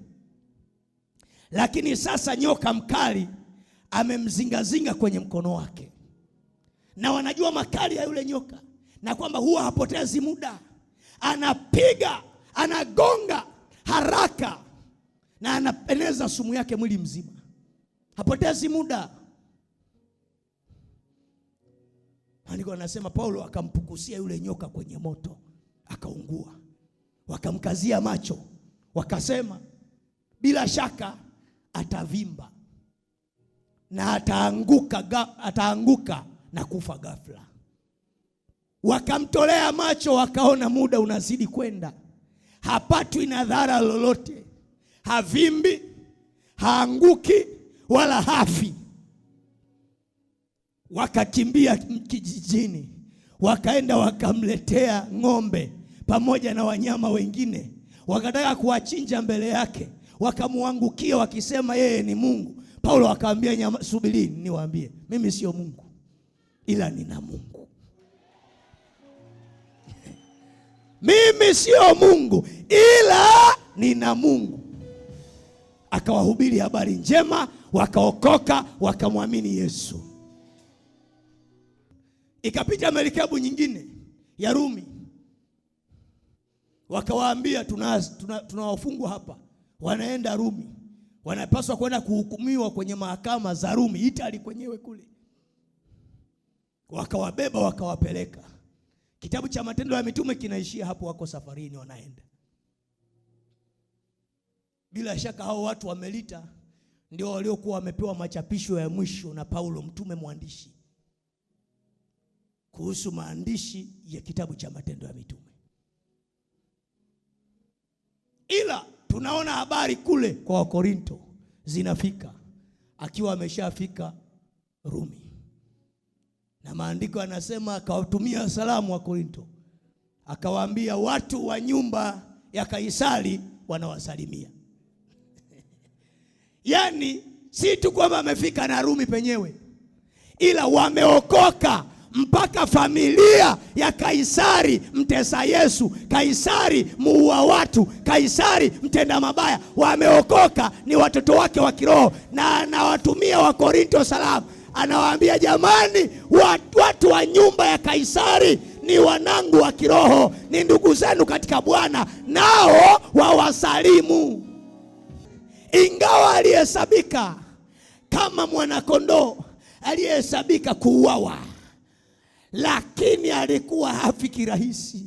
A: lakini sasa nyoka mkali amemzingazinga kwenye mkono wake. Na wanajua makali ya yule nyoka, na kwamba huwa hapotezi muda, anapiga, anagonga haraka, na anapeneza sumu yake mwili mzima. Hapotezi muda. Andiko anasema Paulo akampukusia yule nyoka kwenye moto, akaungua. Wakamkazia macho, wakasema bila shaka atavimba na ataanguka na kufa ghafla. Wakamtolea macho, wakaona muda unazidi kwenda, hapatwi na dhara lolote, havimbi, haanguki wala hafi. Wakakimbia kijijini, wakaenda wakamletea ng'ombe pamoja na wanyama wengine, wakataka kuwachinja mbele yake, wakamwangukia wakisema yeye ni Mungu. Paulo akaambia, subirini niwaambie, mimi sio Mungu ila nina Mungu. Mimi sio Mungu ila nina Mungu. Akawahubiri habari njema, wakaokoka, wakamwamini Yesu. Ikapita merikebu nyingine ya Rumi, wakawaambia tuna wafungwa hapa, wanaenda Rumi, wanapaswa kwenda kuhukumiwa kwenye mahakama za Rumi, Italy kwenyewe kule. Wakawabeba wakawapeleka. Kitabu cha Matendo ya Mitume kinaishia hapo, wako safarini wanaenda. Bila shaka hao watu wa Melita ndio waliokuwa wamepewa machapisho ya mwisho na Paulo mtume mwandishi kuhusu maandishi ya kitabu cha Matendo ya Mitume. Ila tunaona habari kule kwa Wakorinto zinafika, akiwa ameshafika Rumi. Na maandiko yanasema akawatumia salamu wa Korinto, akawaambia watu wa nyumba ya Kaisari wanawasalimia. Yani si tu kwamba amefika na Rumi penyewe, ila wameokoka mpaka familia ya Kaisari mtesa Yesu, Kaisari muua watu, Kaisari mtenda mabaya, wameokoka, ni watoto wake wa kiroho. Na anawatumia wa Korinto salamu, anawaambia jamani, watu wa nyumba ya Kaisari ni wanangu wa kiroho, ni ndugu zenu katika Bwana, nao wawasalimu. Ingawa alihesabika kama mwanakondoo, alihesabika kuuawa, lakini alikuwa hafi kirahisi.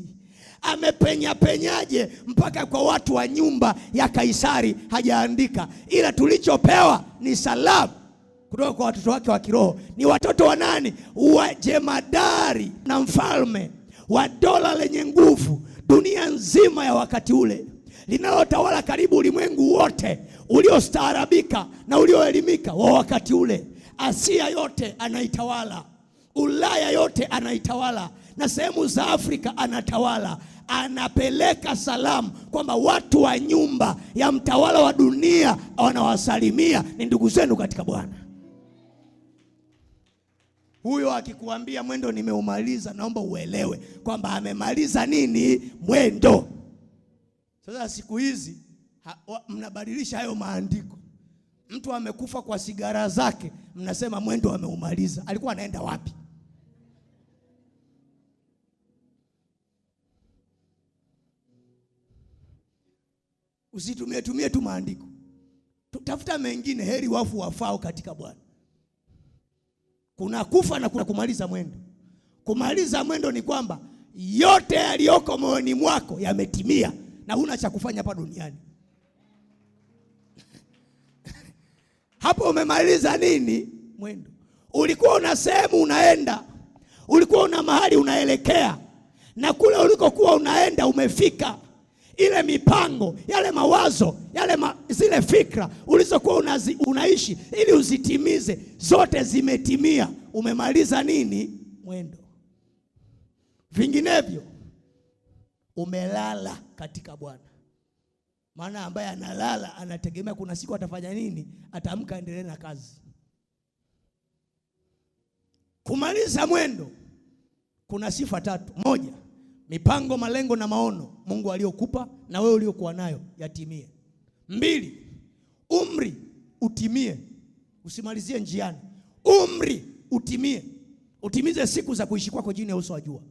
A: Amepenya-penyaje mpaka kwa watu wa nyumba ya Kaisari hajaandika, ila tulichopewa ni salamu kutoka kwa watoto wake wa kiroho. Ni watoto wa nani? Wa jemadari na mfalme wa dola lenye nguvu dunia nzima ya wakati ule, linalotawala karibu ulimwengu wote uliostaarabika na ulioelimika wa wakati ule. Asia yote anaitawala, Ulaya yote anaitawala, na sehemu za Afrika anatawala. Anapeleka salamu kwamba watu wa nyumba ya mtawala wa dunia wanawasalimia, ni ndugu zenu katika Bwana. Huyo akikuambia mwendo nimeumaliza, naomba uelewe kwamba amemaliza nini? Mwendo. Sasa siku hizi mnabadilisha hayo maandiko. Mtu amekufa kwa sigara zake, mnasema mwendo ameumaliza. Alikuwa anaenda wapi? Usitumie tu maandiko, tutafuta mengine. Heri wafu wafao katika Bwana. Kuna kufa na kuna kumaliza mwendo. Kumaliza mwendo ni kwamba yote yaliyoko moyoni mwako yametimia na huna cha kufanya hapa duniani. Hapo umemaliza nini? Mwendo. Ulikuwa una sehemu unaenda, ulikuwa una mahali unaelekea, na kule ulikokuwa unaenda umefika. Ile mipango, yale mawazo, zile fikra ulizokuwa unaishi ili uzitimize, zote zimetimia. Umemaliza nini? Mwendo. Vinginevyo umelala katika Bwana. Maana ambaye analala anategemea kuna siku atafanya nini? Ataamka aendelee na kazi. Kumaliza mwendo kuna sifa tatu. Moja, mipango, malengo na maono Mungu aliyokupa na wewe uliokuwa nayo yatimie. Mbili, umri utimie, usimalizie njiani. Umri utimie, utimize siku za kuishi kwako chini ya uso wa jua.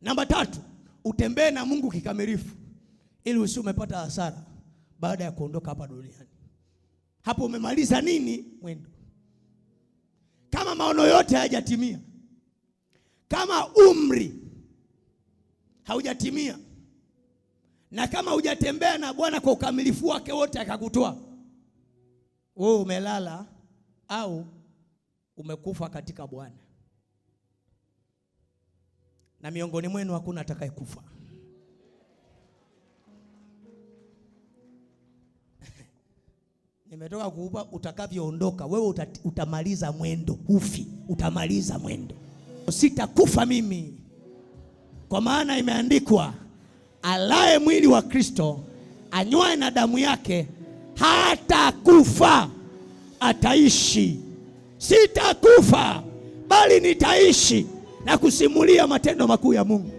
A: Namba tatu, utembee na Mungu kikamilifu ili usiwe umepata hasara baada ya kuondoka hapa duniani. Hapo umemaliza nini? Mwendo. Kama maono yote hayajatimia, kama umri haujatimia, na kama hujatembea na Bwana kwa ukamilifu wake wote akakutoa, wewe umelala au umekufa katika Bwana. Na miongoni mwenu hakuna atakayekufa. Nimetoka kuupa utakavyoondoka. Wewe utamaliza mwendo, ufi, utamaliza mwendo. Sitakufa mimi, kwa maana imeandikwa, alaye mwili wa Kristo, anywaye na damu yake, hata kufa ataishi. Sitakufa bali nitaishi na kusimulia matendo makuu ya Mungu.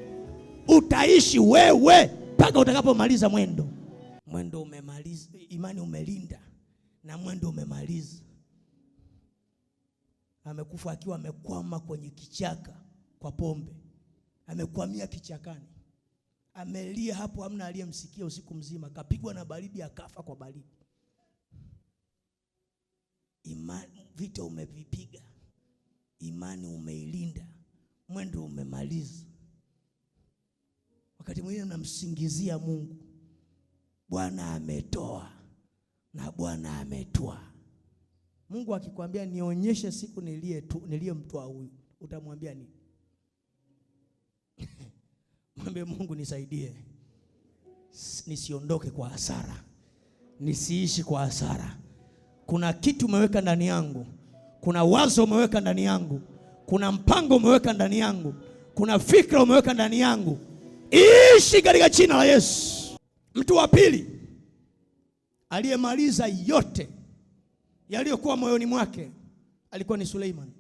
A: Utaishi wewe mpaka utakapomaliza mwendo. Mwendo umemaliza, imani umelinda na mwendo umemaliza. Amekufa akiwa amekwama kwenye kichaka kwa pombe. Amekwamia kichakani. Amelia hapo, hamna aliyemsikia usiku mzima. Kapigwa na baridi, akafa kwa baridi. Imani, vita umevipiga, imani umeilinda, mwendo umemaliza. Wakati mwingine namsingizia Mungu, Bwana ametoa na Bwana ametwaa. Mungu akikwambia nionyeshe siku niliyemtoa huyu, utamwambia nini? Mwambie Mungu, nisaidie nisiondoke kwa hasara, nisiishi kwa hasara. Kuna kitu umeweka ndani yangu, kuna wazo umeweka ndani yangu, kuna mpango umeweka ndani yangu, kuna fikra umeweka ndani yangu. Ishi katika jina la Yesu. Mtu wa pili aliyemaliza yote yaliyokuwa moyoni mwake alikuwa ni Suleiman.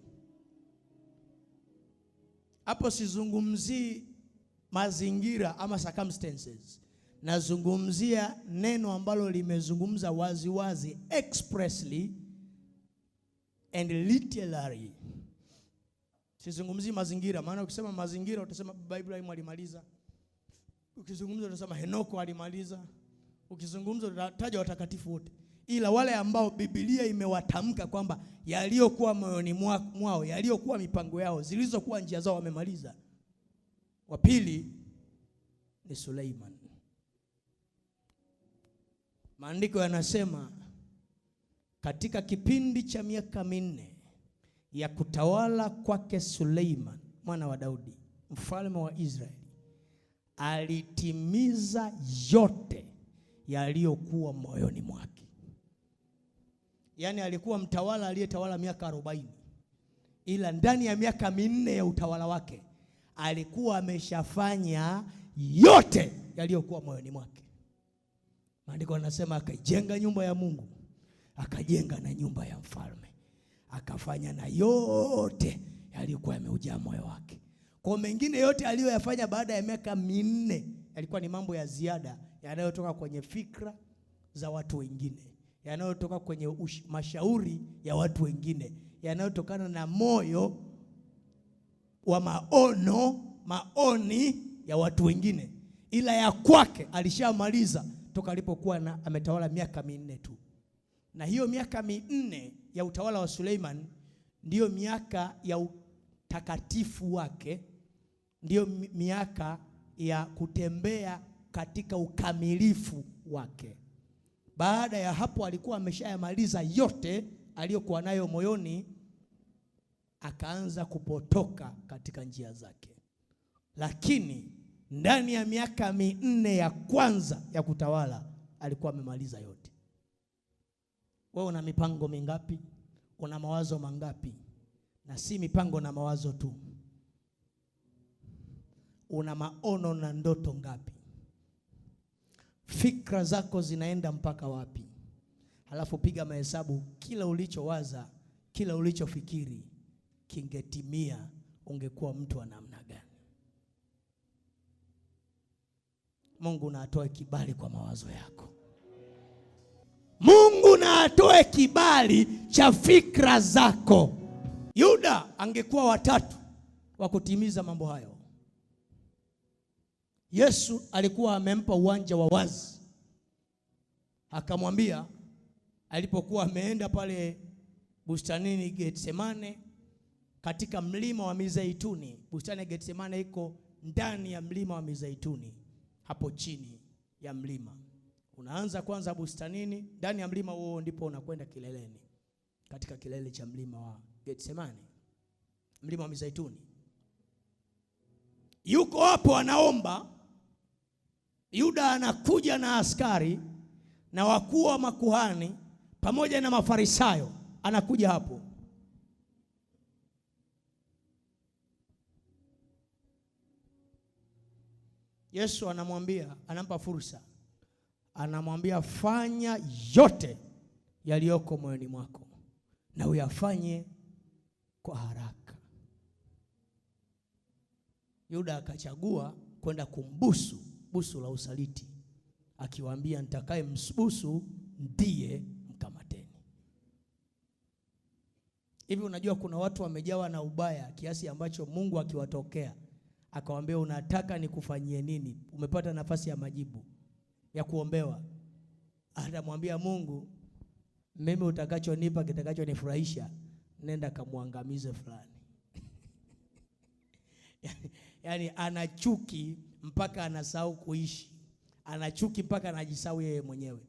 A: Hapo sizungumzii mazingira ama circumstances. Nazungumzia neno ambalo limezungumza wazi wazi, expressly and literally. Sizungumzii mazingira, maana ukisema mazingira utasema Baba Ibrahim alimaliza. Ukizungumza utasema Henoko alimaliza. Ukizungumza utataja watakatifu wote. Ila wale ambao Biblia imewatamka kwamba yaliyokuwa moyoni mwao, yaliyokuwa mipango yao, zilizokuwa njia zao wamemaliza. Wa pili ni Suleiman. Maandiko yanasema katika kipindi cha miaka 4 ya kutawala kwake Suleiman mwana wa Daudi, mfalme wa Israeli, alitimiza yote yaliyokuwa moyoni mwake. Yaani alikuwa mtawala aliyetawala miaka 40. Ila ndani ya miaka 4 ya utawala wake alikuwa ameshafanya yote yaliyokuwa moyoni mwake. Maandiko yanasema akajenga nyumba ya Mungu, akajenga na nyumba ya mfalme, akafanya na yote yaliyokuwa yameujaa moyo wake. Kwa mengine yote aliyoyafanya baada ya miaka 4 yalikuwa ni mambo ya ziada yanayotoka kwenye fikra za watu wengine, yanayotoka kwenye mashauri ya watu wengine, yanayotokana na moyo wa maoni ya watu wengine. Ila ya kwake alishamaliza toka alipokuwa ametawala miaka 4 tu. Na hiyo miaka 4 ya utawala wa Suleiman ndiyo miaka ya utakatifu wake, ndiyo miaka ya kutembea katika ukamilifu wake. Baada ya hapo alikuwa ameshayamaliza yote aliyokuwa nayo moyoni, akaanza kupotoka katika njia zake. Lakini ndani ya miaka 4 ya kwanza ya kutawala alikuwa amemaliza yote. Wewe una mipango mingapi? Una mawazo mangapi? Na si mipango na mawazo tu. Una maono na ndoto ngapi? Fikra zako zinaenda mpaka wapi? Halafu piga mahesabu, kila ulichowaza, kila ulichofikiri kingetimia, ungekuwa mtu wa namna gani? Mungu na atoe kibali kwa mawazo yako. Mungu na atoe kibali cha fikra zako. Yuda angekuwa watatu wa kutimiza mambo hayo. Yesu alikuwa amempa uwanja wa wazi. Akamwambia alipokuwa ameenda pale bustanini Getsemane, katika mlima wa Mizeituni. Bustani ya Getsemane iko ndani ya mlima wa Mizeituni, hapo chini ya mlima. Unaanza kwanza bustanini, ndani ya mlima huo ndipo unakwenda kileleni, katika kilele cha mlima wa Getsemane, mlima wa Mizeituni. Yuko hapo anaomba. Yuda anakuja na askari na wakuu wa makuhani pamoja na Mafarisayo, anakuja hapo. Yesu anamwambia, anampa fursa. Anamwambia fanya yote yaliyoko moyoni mwako na uyafanye kwa haraka. Yuda akachagua kwenda kumbusu busu la usaliti, akiwaambia nitakaye mbusu ndiye mkamateni. Hivi unajua kuna watu wamejawa na ubaya kiasi ambacho Mungu akiwatokea akawaambia unataka nikufanyie nini? Umepata nafasi ya majibu ya kuombewa. Atamwambia Mungu, mimi utakachonipa kitakachonifurahisha, nenda kamwangamize fulani. Yani anachuki mpaka anasahau kuishi. Anachuki mpaka anajisahau yeye mwenyewe.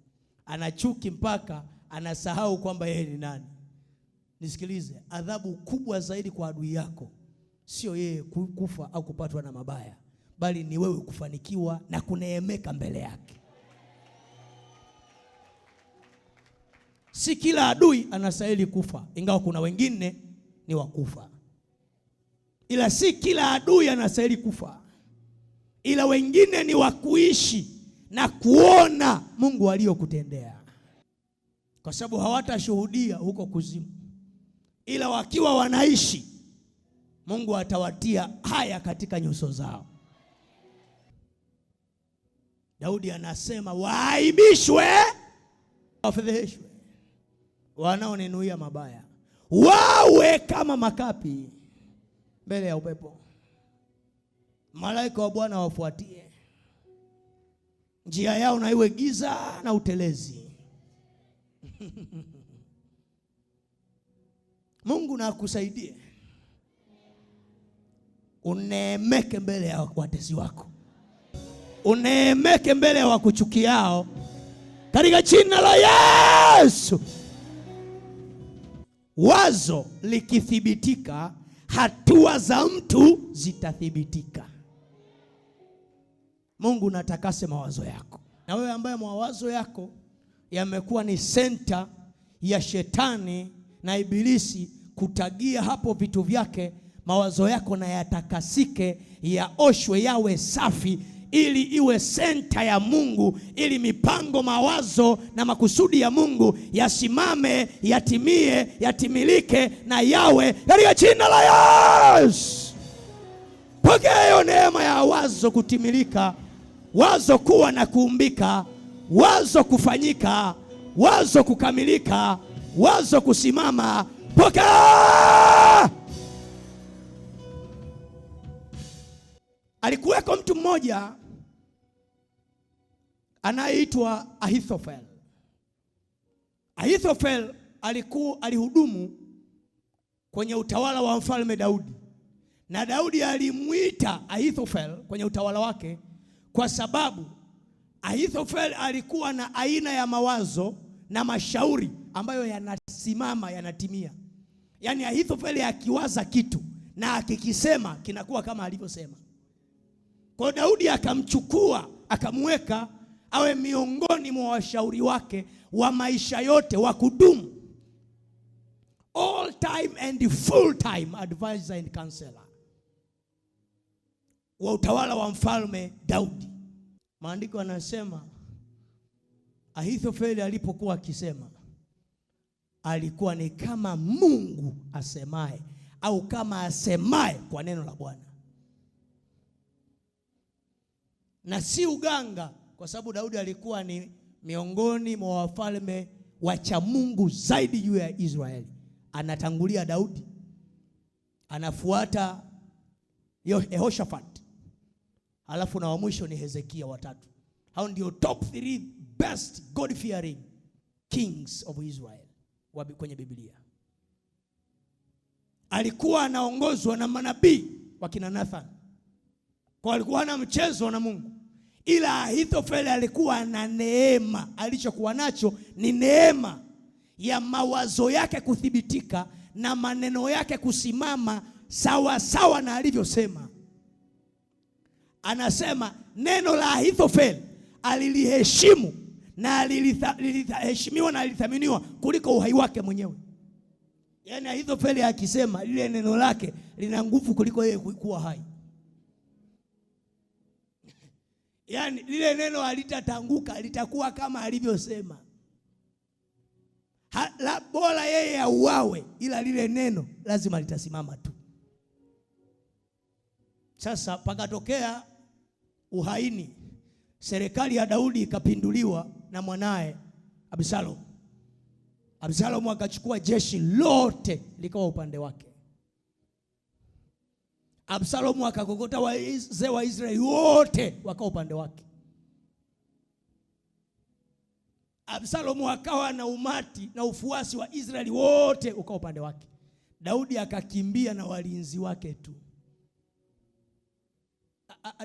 A: Anachuki mpaka anasahau kwamba yeye ni nani. Nisikilize, adhabu kubwa zaidi kwa adui yako sio yeye kufa au kupatwa na mabaya, bali ni wewe kufanikiwa na kuneemeka mbele yake. Si kila adui anastahili kufa, ingawa kuna wengine ni wakufa. Ila si kila adui anastahili kufa, ila wengine ni wakuishi na kuona Mungu aliyokutendea, kwa sababu hawatashuhudia huko kuzimu, ila wakiwa wanaishi Mungu atawatia haya katika nyuso zao. Daudi anasema waaibishwe, wafedheheshwe wanaoninuia mabaya, wawe kama makapi mbele ya upepo. Malaika wa Bwana wafuatie, njia yao na iwe giza na utelezi. Mungu na akusaidie uneemeke mbele ya watesi wako, uneemeke mbele ya wakuchukiao, katika jina la Yesu. Wazo likithibitika, hatua za mtu zitathibitika. Mungu natakase mawazo yako. Na wewe ambaye mawazo yako yamekuwa ni senta ya shetani na ibilisi kutagia hapo vitu vyake, mawazo yako na yatakasike, yaoshwe, yawe safi, ili iwe senta ya Mungu, ili mipango, mawazo na makusudi ya Mungu yasimame, yatimie, yatimilike na yawe katika jina la Yesu. Pokea hiyo neema ya wazo kutimilika, wazo kuwa na kuumbika, wazo kufanyika, wazo kukamilika, wazo kusimama. Pokea. Alikuweko mtu mmoja anayeitwa Ahithofel. Ahithofel alihudumu kwenye utawala wa mfalme Daudi, na Daudi alimuita Ahithofel kwenye utawala wake kwa sababu Ahithofel alikuwa na aina ya mawazo na mashauri ambayo yanasimama, yanatimia. Yaani Ahithofel akiwaza kitu na akikisema kinakuwa kama alivyosema. Kwa Daudi akamchukua, akamweka awe miongoni mwa washauri wake wa maisha yote, wa kudumu, all time and full time advisor and counselor wa utawala wa mfalme Daudi. Maandiko yanasema Ahithofeli alipokuwa akisema, alikuwa ni kama Mungu asemaye, au kama asemaye kwa neno la Bwana, na si uganga, kwa sababu Daudi alikuwa ni miongoni mwa wafalme wacha Mungu zaidi juu ya Israeli. Anatangulia Daudi, anafuata Yehoshafat, alafu na wa mwisho ni Hezekia, watatu. Hao ndio top 3 best God fearing kings of Israel kwenye Biblia. Alikuwa anaongozwa na manabii wakina Nathan, kwa alikuwa hana mchezo na Mungu. Ila Ahithofeli alikuwa na neema. Alichokuwa nacho ni neema ya mawazo yake kuthibitika na maneno yake kusimama sawa sawa na alivyosema. Anasema neno la Ahithofeli aliliheshimu na liliheshimiwa na lilithaminiwa kuliko uhai wake mwenyewe. Yaani Ahithofeli akisema, lile neno lake lina nguvu kuliko yeye kuwa hai. Yaani lile neno halitatanguka, litakuwa kama alivyosema. Bora yeye auawe, ila lile neno lazima litasimama tu. Sasa pakatokea uhaini. Serikali ya Daudi ikapinduliwa na mwanae Absalom. Absalom akachukua jeshi lote likawa upande wake. Absalom akakokota wazee wa Israeli wote wakawa upande wake. Absalom akawa na umati na ufuasi wa Israeli wote ukawa upande wake. Daudi akakimbia na walinzi wake tu.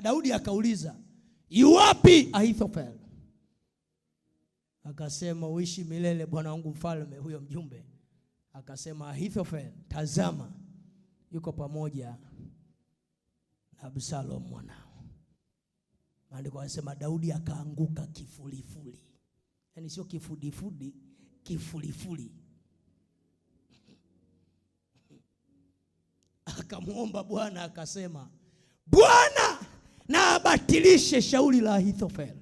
A: Daudi akauliza, "Yuwapi Ahithofeli?" Akasema, "Uishi milele bwana wangu mfalme." Huyo mjumbe akasema, "Ahithofeli, tazama, yuko pamoja na Absalom mwanao." Maandiko yanasema Daudi akaanguka kifulifuli. Yaani sio kifudifudi, kifulifuli. Akamuomba Bwana akasema, "Bwana na abatilishe shauri la Ahithofeli."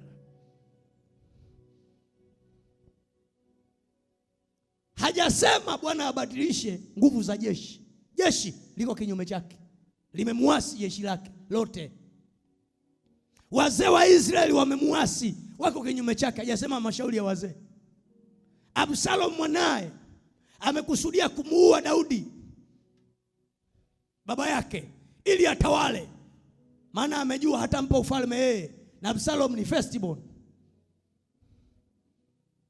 A: Hajasema Bwana abatilishe nguvu za jeshi. Jeshi liko kinyume chake, limemuasi jeshi lake lote. Wazee wa Israeli wamemuasi, wako kinyume chake. Hajasema mashauri ya wazee. Absalom mwanae amekusudia kumuua Daudi baba yake ili atawale, maana amejua hatampa ufalme yeye, na Absalom ni firstborn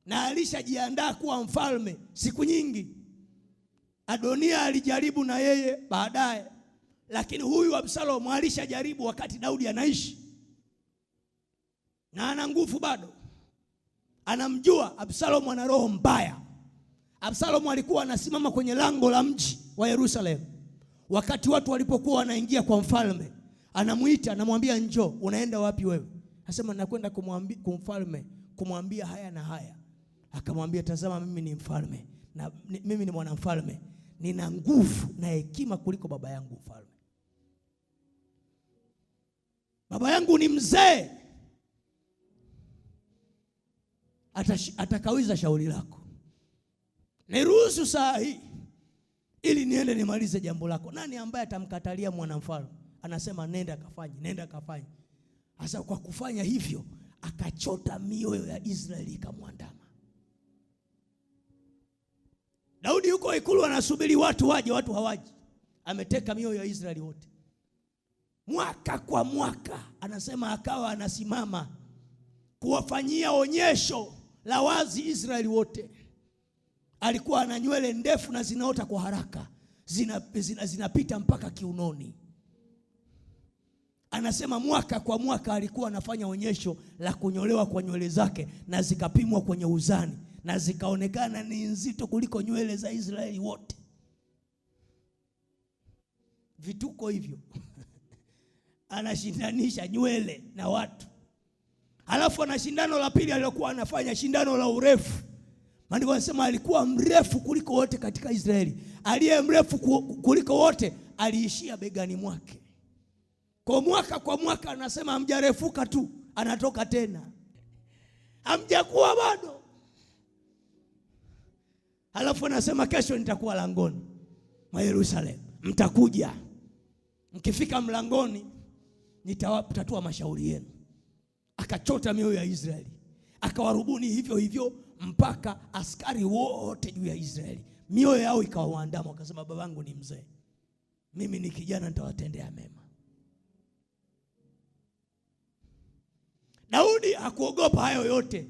A: na alishajiandaa kuwa mfalme siku nyingi. Adonia alijaribu na yeye baadaye, lakini huyu Absalom alishajaribu wakati Daudi anaishi na ana nguvu bado. Anamjua Absalom ana roho mbaya. Absalom alikuwa anasimama kwenye lango la mji wa Yerusalemu wakati watu walipokuwa wanaingia kwa mfalme. Anamuita, anamwambia, "Njoo." "Unaenda wapi wewe?" Anasema, "Nakwenda kumwambia haya na haya." Akamwambia, "Tazama, mimi ni mfalme na mimi ni mwanamfalme, nina nguvu na hekima kuliko baba yangu mfalme. Baba yangu ni mzee, atakawiza shauri lako. Niruhusu saa hii ili niende nimalize jambo lako." Nani ambaye atamkatalia mwanamfalme? Anasema, "Nenda kafanye, nenda kafanye." Sasa kwa kufanya hivyo akachota mioyo ya Israeli ikamwandama. Daudi yuko ikulu anasubiri watu waje, watu hawaji. Ameteka mioyo ya Israeli wote. Mwaka kwa mwaka anasema akawa anasimama kuwafanyia onyesho la wazi Israeli wote. Alikuwa ana nywele ndefu na zinaota kwa haraka, zinapita mpaka kiunoni. Anasema mwaka kwa mwaka alikuwa anafanya onyesho la kunyolewa kwa nywele zake, na zikapimwa kwenye uzani na zikaonekana ni nzito kuliko nywele za Israeli wote. Vituko hivyo. Anashindanisha nywele na watu. Halafu ana shindano la pili alilokuwa anafanya, shindano la urefu. Maandiko yanasema alikuwa mrefu kuliko wote katika Israeli. Aliye mrefu kuliko wote aliishia begani mwake. Kwa mwaka anasema hamjarefuka tu, anatoka tena. Hamjakuwa bado. Halafu anasema, "Kesho nitakuwa langoni mwa Yerusalemu. Mtakuja. Mkifika mlangoni nitatatua mashauri yenu." Akachota mioyo ya Israeli, akawarubuni hivyo hivyo mpaka askari wote juu ya Israeli mioyo yao ikawaandama. Wakasema, "Babangu ni mzee, mimi ni kijana, nitawatendea mema." Daudi hakuogopa hayo yote,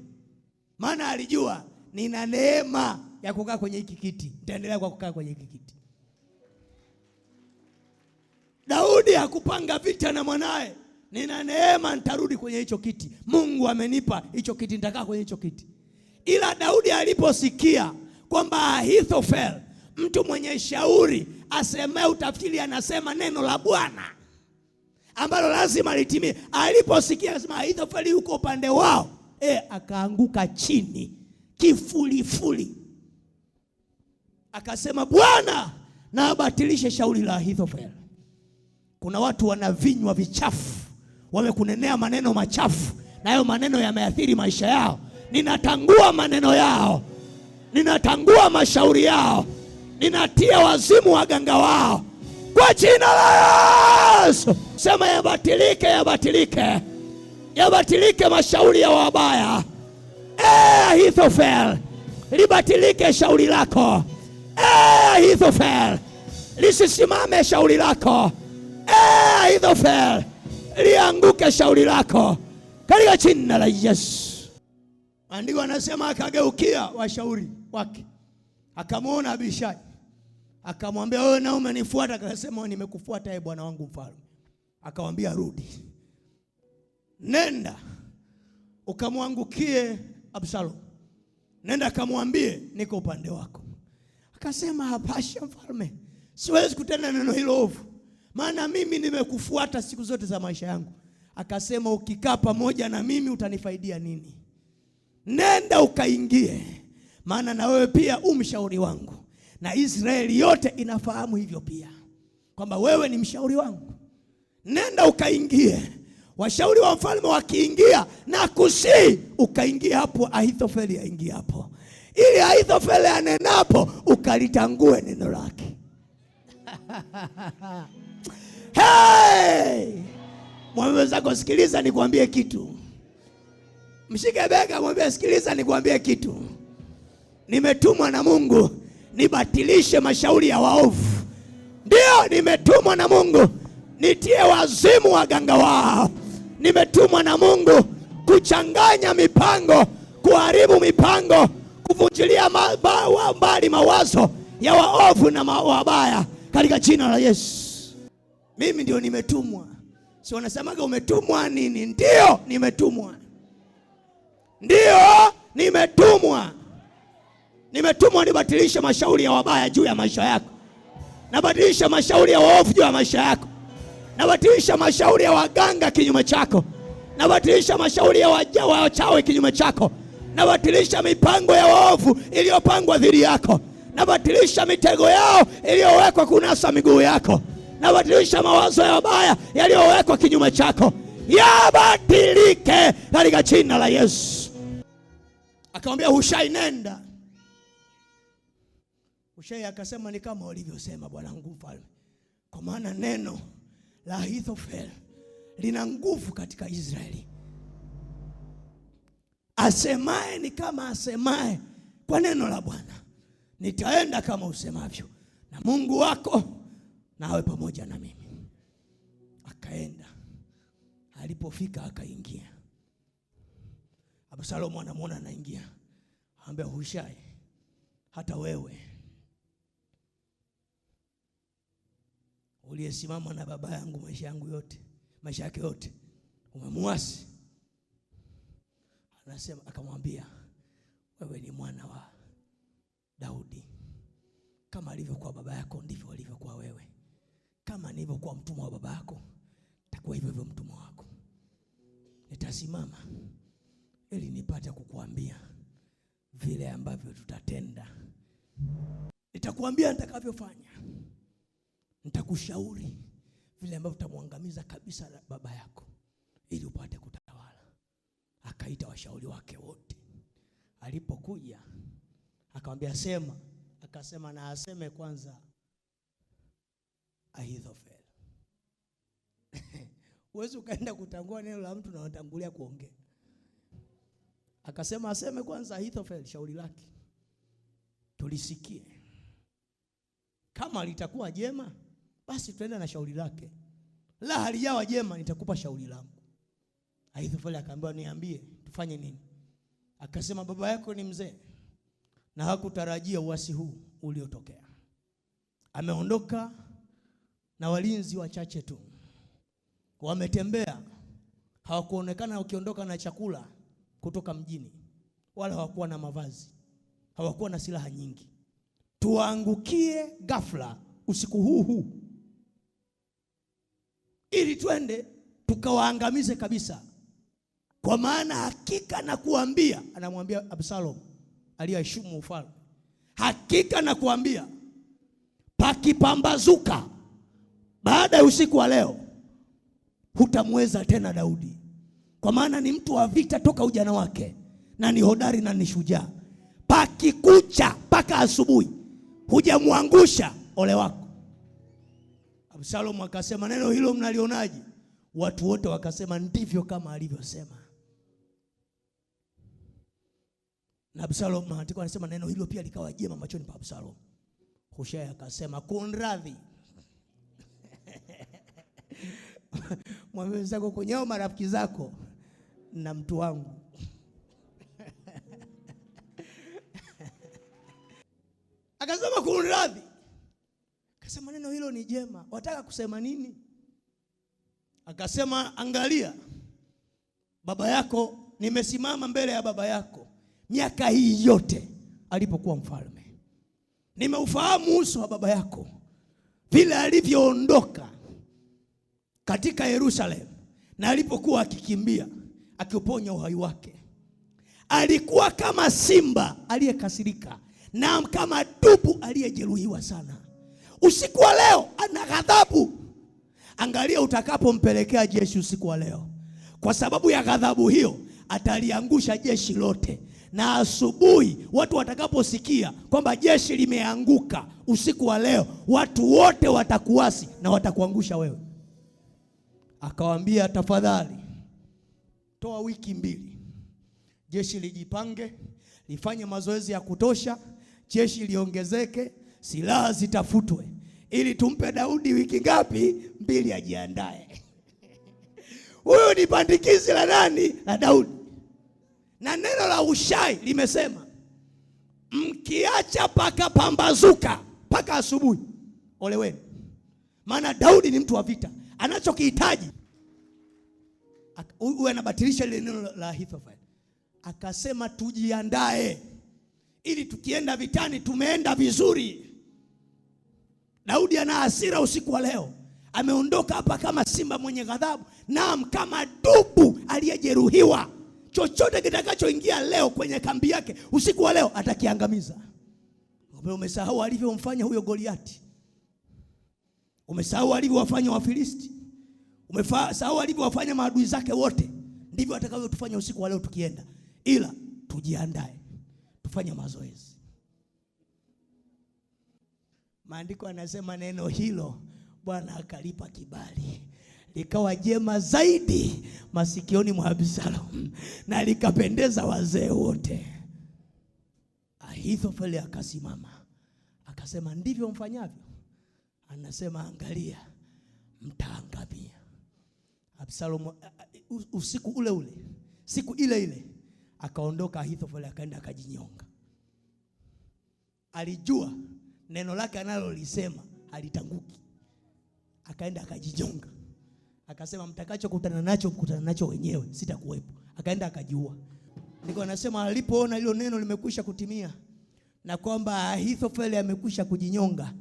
A: maana alijua nina neema ya kukaa kwenye hiki kiti, nitaendelea kwa kukaa kwenye hiki kiti. Daudi hakupanga vita na mwanae, nina neema nitarudi kwenye hicho kiti. Mungu amenipa hicho kiti, nitakaa kwenye hicho kiti. Ila Daudi aliposikia kwamba Ahithofeli, mtu mwenye shauri, asemea utafsiri, anasema neno la Bwana ambalo lazima litimie. Aliposikia anasema Ahithofeli yuko upande wao, akaanguka chini kifulifuli. Akasema, "Bwana na abatilishe shauri la Ahithofeli." Kuna watu wana vinywa vichafu, wamekunenea maneno machafu, na hayo maneno yameathiri maisha yao, ninatangua maneno yao, ninatangua mashauri yao, ninatia wazimu waganga wao kwa jina la Yesu. Sema yabatilike, yabatilike, yabatilike mashauri ya wabaya. Ahithofeli, libatilike shauri lako. Ahithofeli, lisisimame shauri lako. Ahithofeli, lianguke shauri lako katika jina la Yesu. Andiko anasema akageukia washauri wake, akamwona Abishai, akamwambia wewe na umenifuata. Akasema nimekufuata bwana wangu mfalme. Akamwambia rudi, nenda ukamwangukie Absalom, nenda akamwambie niko upande wako. Akasema hapasha mfalme, siwezi kutenda neno hilo ovu, maana mimi nimekufuata siku zote za maisha yangu. Akasema ukikaa pamoja na mimi utanifaidia nini? Nenda ukaingie, maana na wewe pia umshauri wangu, na Israeli yote inafahamu hivyo pia, kwamba wewe ni mshauri wangu. Nenda ukaingie. Washauri wa mfalme wakiingia na kusii, ukaingia hapo. Ahithofeli aingia hapo, ili Ahithofeli anenapo ukalitangue neno lake. Hey! Mwambie zako sikiliza nikwambie kitu. Mshike bega mwambie sikiliza nikwambie kitu. Nimetumwa na Mungu nibatilishe mashauri ya waovu. Ndio, nimetumwa na Mungu nitie wazimu waganga wao. Nimetumwa na Mungu kuchanganya mipango, kuharibu mipango, kuvunjilia mbali mawazo ya waovu na wabaya katika jina la Yesu. Mimi ndio nimetumwa. Si wanasemaga umetumwa nini? Ndio nimetumwa. Ndio nimetumwa. Nimetumwa nibatilishe mashauri ya wabaya juu ya maisha yako. Nabadilisha mashauri ya waovu juu ya maisha yako. Nabatilisha mashauri ya waganga kinyume chako. Nabatilisha mashauri ya wachawi kinyume chako. Nabatilisha mipango ya waovu iliyopangwa dhidi yako. Nabatilisha mitego yao iliyowekwa kunasa miguu yako. Nabatilisha mawazo ya wabaya yaliyowekwa kinyume chako. Yabatilike katika jina la Yesu. Akamwambia Hushai nenda. Hushai akasema ni kama ulivyosema bwana wangu mfalme, kwa maana neno la Ahithofeli lina nguvu katika Israeli. Asemaye ni kama asemaye kwa neno la Bwana. Nitaenda kama usemavyo, na Mungu wako na awe pamoja na mimi. Akaenda. Alipofika akaingia. Absalomu anamuona anaingia. Anambia Hushai, hata wewe uliyesimama na baba yangu maisha yake yote umemuasi. Anasema, akamwambia wewe ni mwana wa Daudi, kama alivyokuwa baba yako ndivyo alivyokuwa wewe. Kama nilivyokuwa mtumwa wa baba yako, nitakuwa hivyo hivyo mtumwa wako. Nitasimama ili nipate kukuambia vile ambavyo tutatenda. Nitakuambia nitakavyofanya. Nitakushauri vile ambavyo tutamwangamiza kabisa baba yako ili upate kutawala. Akaita washauri wake wote. Alipokuja akamwambia sema. Akasema na aseme kwanza Ahithofeli. Uwezi ukaenda kutangua neno la mtu na unatangulia kuongea. Akasema aseme kwanza Ahithofeli shauri lake, tulisikie. Kama litakuwa jema basi tuende na shauri lake, la halijawa jema nitakupa shauri langu. Ahithofeli akaambiwa niambie tufanye nini? Akasema baba yako ni mzee na hakutarajia uasi huu uliotokea. Ameondoka na walinzi wachache tu. Wametembea, hawakuonekana wakiondoka na chakula kutoka mjini, wala hawakuwa na mavazi, hawakuwa na silaha nyingi. Tuangukie ghafla usiku huu ili twende tukawaangamize kabisa. Kwa maana hakika na kuambia, anamwambia Absalom aliyeshumu ufalme, hakika na kuambia pakipambazuka baada ya usiku wa leo, hutamweza tena Daudi, kwa maana ni mtu wa vita toka ujana wake, na ni hodari na ni shujaa. Pakikucha mpaka asubuhi hujamwangusha, ole wako. Absalomu akasema, neno hilo mnalionaje? Watu wote wakasema, ndivyo kama alivyosema. Na Absalomu, maandiko anasema neno hilo pia likawa jema machoni pa Absalomu. Hushai akasema, kunradhi. Mwambie zako kwenye marafiki zako na mtu wangu. Akasema kunradhi. Akasema neno hilo ni jema. Wataka kusema nini? Akasema, angalia, baba yako, nimesimama mbele ya baba yako miaka hii yote alipokuwa mfalme. Nimeufahamu uso wa baba yako, vile alivyoondoka katika Yerusalemu na alipokuwa akikimbia akiuponya uhai wake. Alikuwa kama simba aliyekasirika, na kama dubu aliyejeruhiwa sana. Usiku wa leo ana ghadhabu. Angalia utakapompelekea jeshi usiku wa leo, kwa sababu ya ghadhabu hiyo ataliangusha jeshi lote. Na asubuhi watu watakaposikia kwamba jeshi limeanguka usiku wa leo, watu wote watakuasi na watakuangusha wewe. Akawaambia, tafadhali toa wiki 2, jeshi lijipange, lifanye mazoezi ya kutosha, jeshi liongezeke, silaha zitafutwe, ili tumpe Daudi wiki ngapi? 2 ajiandae. Huyu ni pandikizi la nani? La Daudi. Na neno la Hushai limesema, mkiacha paka pambazuka paka asubuhi, ole wenu. Maana Daudi ni mtu wa vita, anachokihitaji. Huyu anabatilisha ile neno la Ahithofeli. Akasema tujiandae, ili tukienda vitani tumeenda vizuri. Daudi ana hasira usiku wa leo. Ameondoka hapa kama simba mwenye ghadhabu, naam, kama dubu aliyejeruhiwa. Chochote kitakachoingia leo kwenye kambi yake usiku wa leo atakiangamiza. Umesahau alivyomfanya huyo Goliati. Umesahau alivyowafanya Wafilisti. Umesahau alivyowafanya maadui zake wote. Ndivyo atakavyotufanya usiku wa leo tukienda. Ila tujiandae, tufanye mazoezi. Maandiko anasema neno hilo Bwana akalipa kibali, likawa jema zaidi masikioni mwa Absalomu, na likapendeza wazee wote. Ahithofeli akasimama akasema, ndivyo mfanyavyo? Anasema, angalia, mtaangamia. Absalomu usiku ule ule, siku ile ile akaondoka Ahithofeli, akaenda akajinyonga. Alijua neno lake analolisema halitanguki. Akaenda akajinyonga. Akasema, mtakacho kutana nacho wenyewe, sitakuwepo. Akaenda akajiua. Niko anasema alipoona hilo neno limekwisha kutimia na kwamba Ahithofeli amekwisha kujinyonga,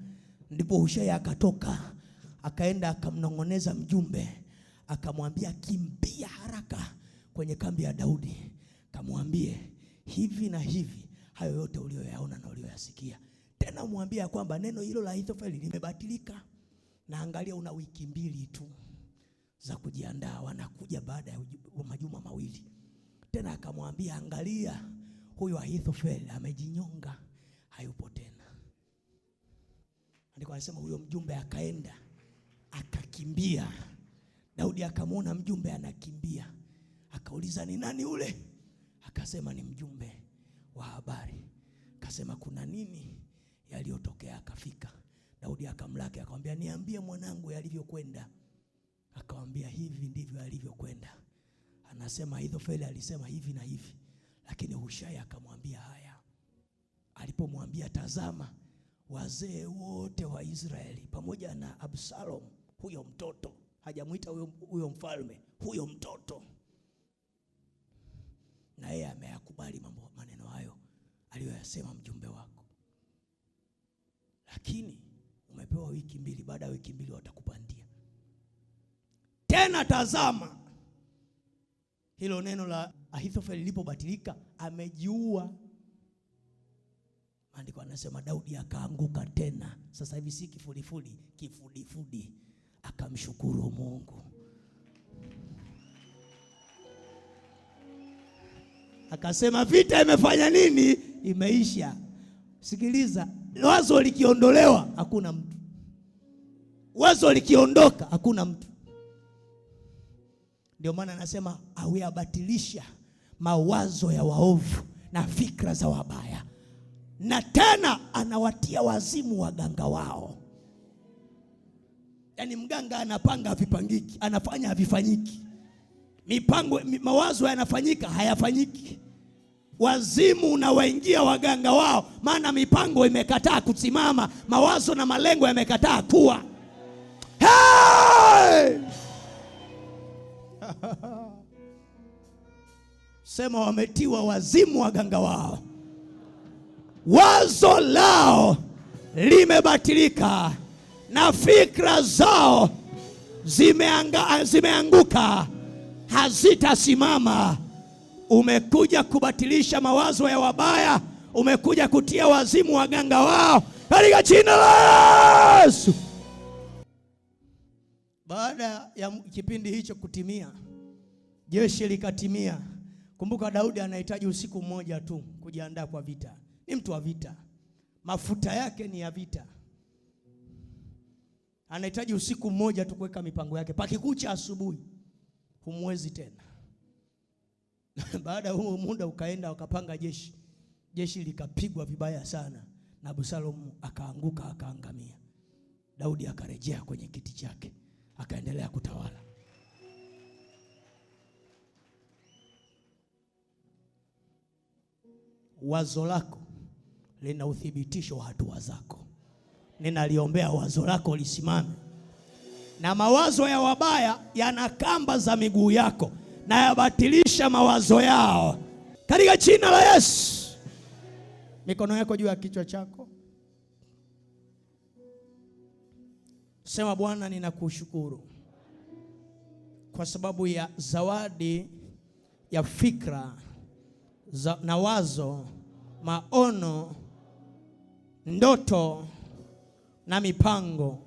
A: ndipo Hushai akatoka, akaenda akamnong'oneza mjumbe, akamwambia, kimbia haraka kwenye kambi ya Daudi, kamwambie hivi na hivi, hayo yote ulioyaona na ulioyasikia. Tena mwambie kwamba neno hilo la Ahithofeli limebatilika, na angalia una wiki 2 tu za kujiandaa, wanakuja baada ya majuma 2. Tena akamwambia, angalia, huyo Ahithofeli amejinyonga, hayupo tena. Ndiko anasema huyo mjumbe akaenda akakimbia. Daudi akamwona mjumbe anakimbia, akauliza, ni nani ule? Akasema, ni mjumbe wa habari. Akasema, kuna nini? Yaliyotokea. Akafika Daudi akamlaki, akamwambia, niambie mwanangu yalivyokwenda. Akamwambia, hivi ndivyo alivyokwenda. Anasema Ahithofeli alisema hivi na hivi, lakini Hushai akamwambia haya. Alipomwambia, tazama, wazee wote wa Israeli pamoja na Absalomu, huyo mtoto, hajamuita huyo mfalme, huyo mtoto, na yeye ameyakubali maneno hayo aliyoyasema mjumbe wako. Lakini umepewa wiki 2, baada ya wiki 2 watakupandia tena. Tazama, hilo neno la Ahithofeli lilipobatilika, amejiua. Maandiko anasema Daudi akaanguka tena. Sasa hivi si kifudifudi, kifudifudi, akamshukuru Mungu. Akasema vita imefanya nini? Imeisha. Sikiliza, wazo likiondolewa hakuna mtu. Wazo likiondoka hakuna mtu. Ndio maana anasema huyabatilisha mawazo ya waovu na fikra za wabaya, na tena anawatia wazimu waganga wao. Yaani mganga anapanga havipangiki, anafanya havifanyiki. Mipango, mawazo yanafanyika hayafanyiki. Wazimu unawaingia waganga wao, maana mipango imekataa kusimama, mawazo na malengo yamekataa kuwa. Hey! Sema wametiwa wazimu waganga wao. Wazo lao limebatilika na fikra zao zimeanguka, hazitasimama. Umekuja kubatilisha mawazo ya wabaya, umekuja kutia wazimu waganga wao katika jina la Yesu. Baada ya kipindi hicho kutimia, jeshi likatimia. Kumbuka Daudi anahitaji usiku mmoja tu kujiandaa kwa vita. Ni mtu wa vita. Mafuta yake ni ya vita. Anahitaji usiku mmoja tu kuweka mipango yake. Pakikucha asubuhi humwezi tena. Baada huo muda ukaenda, wakapanga jeshi. Jeshi likapigwa vibaya sana na Absalomu akaanguka, akaangamia. Daudi akarejea kwenye kiti chake, akaendelea kutawala. Wazo lako lina uthibitisho wa hatua zako. Ninaliombea wazo lako lisimame. Na mawazo ya wabaya yana kamba za miguu yako, na yabatilisha mawazo yao katika jina la Yesu. Mikono yako juu ya kichwa chako. Sema, Bwana ninakushukuru kwa sababu ya zawadi ya fikra na wazo, maono, ndoto na mipango.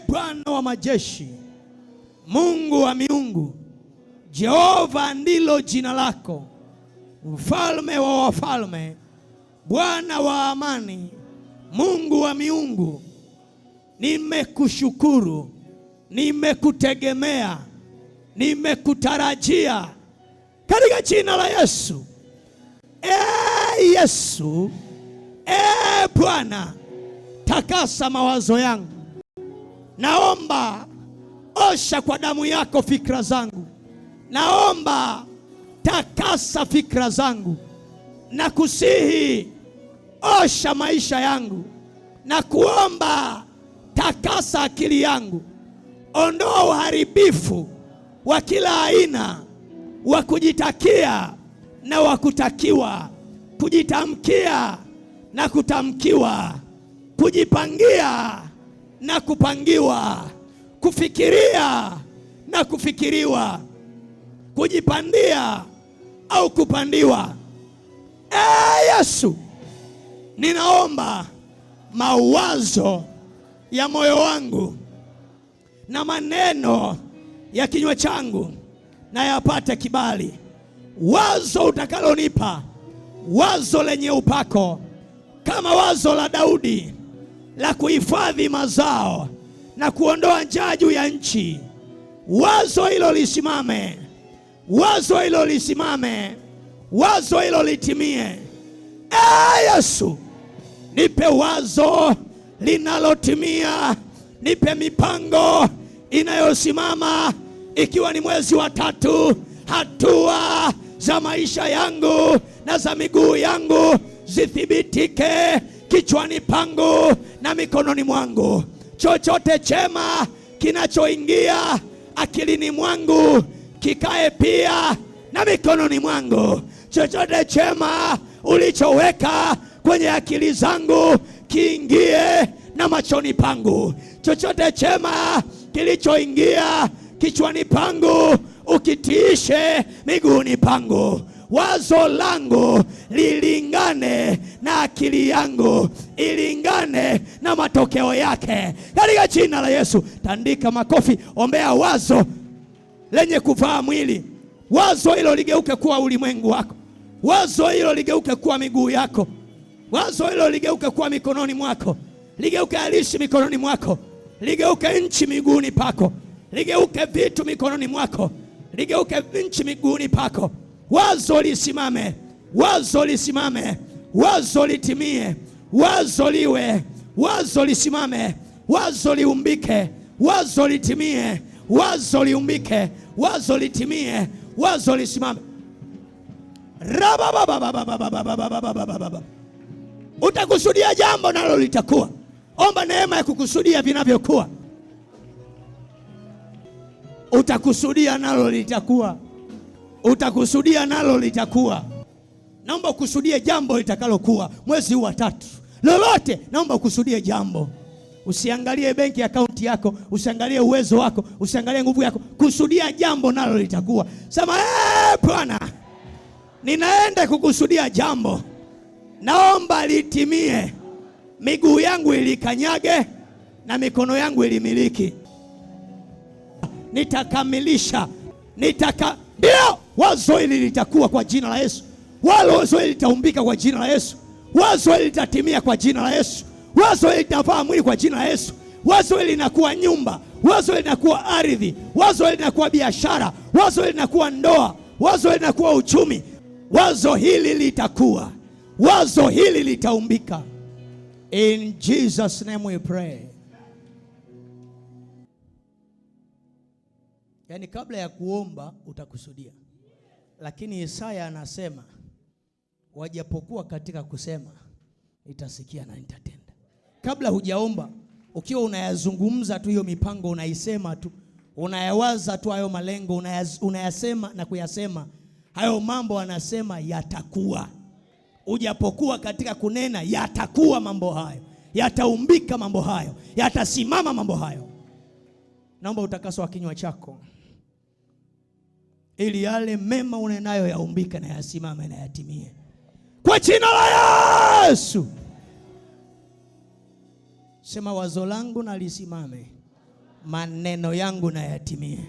A: Bwana wa majeshi, Mungu wa miungu, Jehova ndilo jina lako, mfalme wa wafalme, Bwana wa amani, Mungu wa miungu. Nimekushukuru, nimekutegemea, nimekutarajia katika jina la Yesu. Yesu, Bwana, takasa mawazo yangu. Naomba osha kwa damu yako fikra zangu. Naomba takasa fikra zangu. Na kusihi osha maisha yangu. Na kuomba takasa akili yangu. Ondoa uharibifu wa kila aina, wa kujitakia na wa kutakiwa, kujitamkia na kutamkiwa, kujipangia na kupangiwa, kufikiria na kufikiriwa, kujipandia au kupandiwa. Yesu, ninaomba mawazo ya moyo wangu na maneno ya kinywa changu na yapate kibali. Wazo utakalonipa, wazo lenye upako, kama wazo la Daudi la kuhifadhi mazao na kuondoa njaa juu ya nchi. Wazo hilo lisimame, wazo hilo lisimame, wazo hilo litimie. Yesu, nipe wazo linalotimia, nipe mipango inayosimama. Ikiwa ni mwezi wa 3, hatua za maisha yangu na za miguu yangu zithibitike kichwani pangu na mikononi mwangu. Chochote chema kinachoingia akilini mwangu kikae pia na mikononi mwangu. Chochote chema ulichoweka kwenye akili zangu kiingie na machoni pangu. Chochote chema kilichoingia kichwani pangu ukitiishe miguuni pangu. Wazo langu lilingane na akili yangu, ilingane na matokeo yake katika jina la Yesu. Tandika makofi, ombea wazo lenye kuvaa mwili, Wazo hilo ligeuke kuwa ulimwengu wako. Wazo hilo ligeuke kuwa miguu yako. Wazo hilo ligeuke kuwa mikononi mwako. Ligeuke alishi mikononi mwako. Ligeuke nchi miguuni pako. Ligeuke vitu mikononi mwako. Ligeuke nchi miguuni pako. Wazo lisimame. Wazo lisimame. Wazo litimie. Wazo liwe. Wazo lisimame. Wazo liumbike. Wazo litimie. Wazo liumbike. Wazo litimie. Wazo lisimame. Utakusudia jambo nalo litakuwa. Omba neema ya kukusudia vinavyokuwa. Utakusudia nalo litakuwa. Utakusudia nalo litakuwa. Naomba ukusudie jambo litakalokuwa mwezi huu wa 3. Lolote naomba ukusudie jambo. Usiangalie benki account yako, usiangalie uwezo wako, usiangalie nguvu yako. Kusudia jambo nalo litakuwa. Sema Bwana, ninaenda kukusudia jambo. Naomba litimie. Miguu yangu ilikanyage na mikono yangu ilimiliki. Nitakamilisha. Ndio, wazo hili litakuwa kwa jina la Yesu. Wazo hili litaumbika kwa jina la Yesu. Wazo hili litatimia kwa jina la Yesu. Wazo hili litavaa mwili kwa jina la Yesu. Wazo hili linakuwa nyumba. Wazo hili linakuwa ardhi. Wazo hili linakuwa biashara. Wazo hili linakuwa ndoa. Wazo hili linakuwa uchumi. Wazo hili litakuwa. Wazo hili litaumbika. In Jesus name we pray. Yani kabla ya kuomba utakusudia. Lakini Isaya anasema wajapokuwa katika kusema nitasikia na nitatenda. Kabla hujaomba, ukiwa unayazungumza tu hiyo mipango, unaisema tu, unayawaza tu hayo malengo, unayasema na kuyasema, hayo mambo anasema yatakuwa. Ujapokuwa katika kunena, yatakuwa mambo hayo. Yataumbika mambo hayo. Yatasimama mambo hayo. Naomba utakaso wa kinywa chako, ili yale mema unenayo yaumbika na yasimame na yatimie. Kwa jina la Yesu. Sema wazo langu na lisimame. Maneno yangu na yatimie.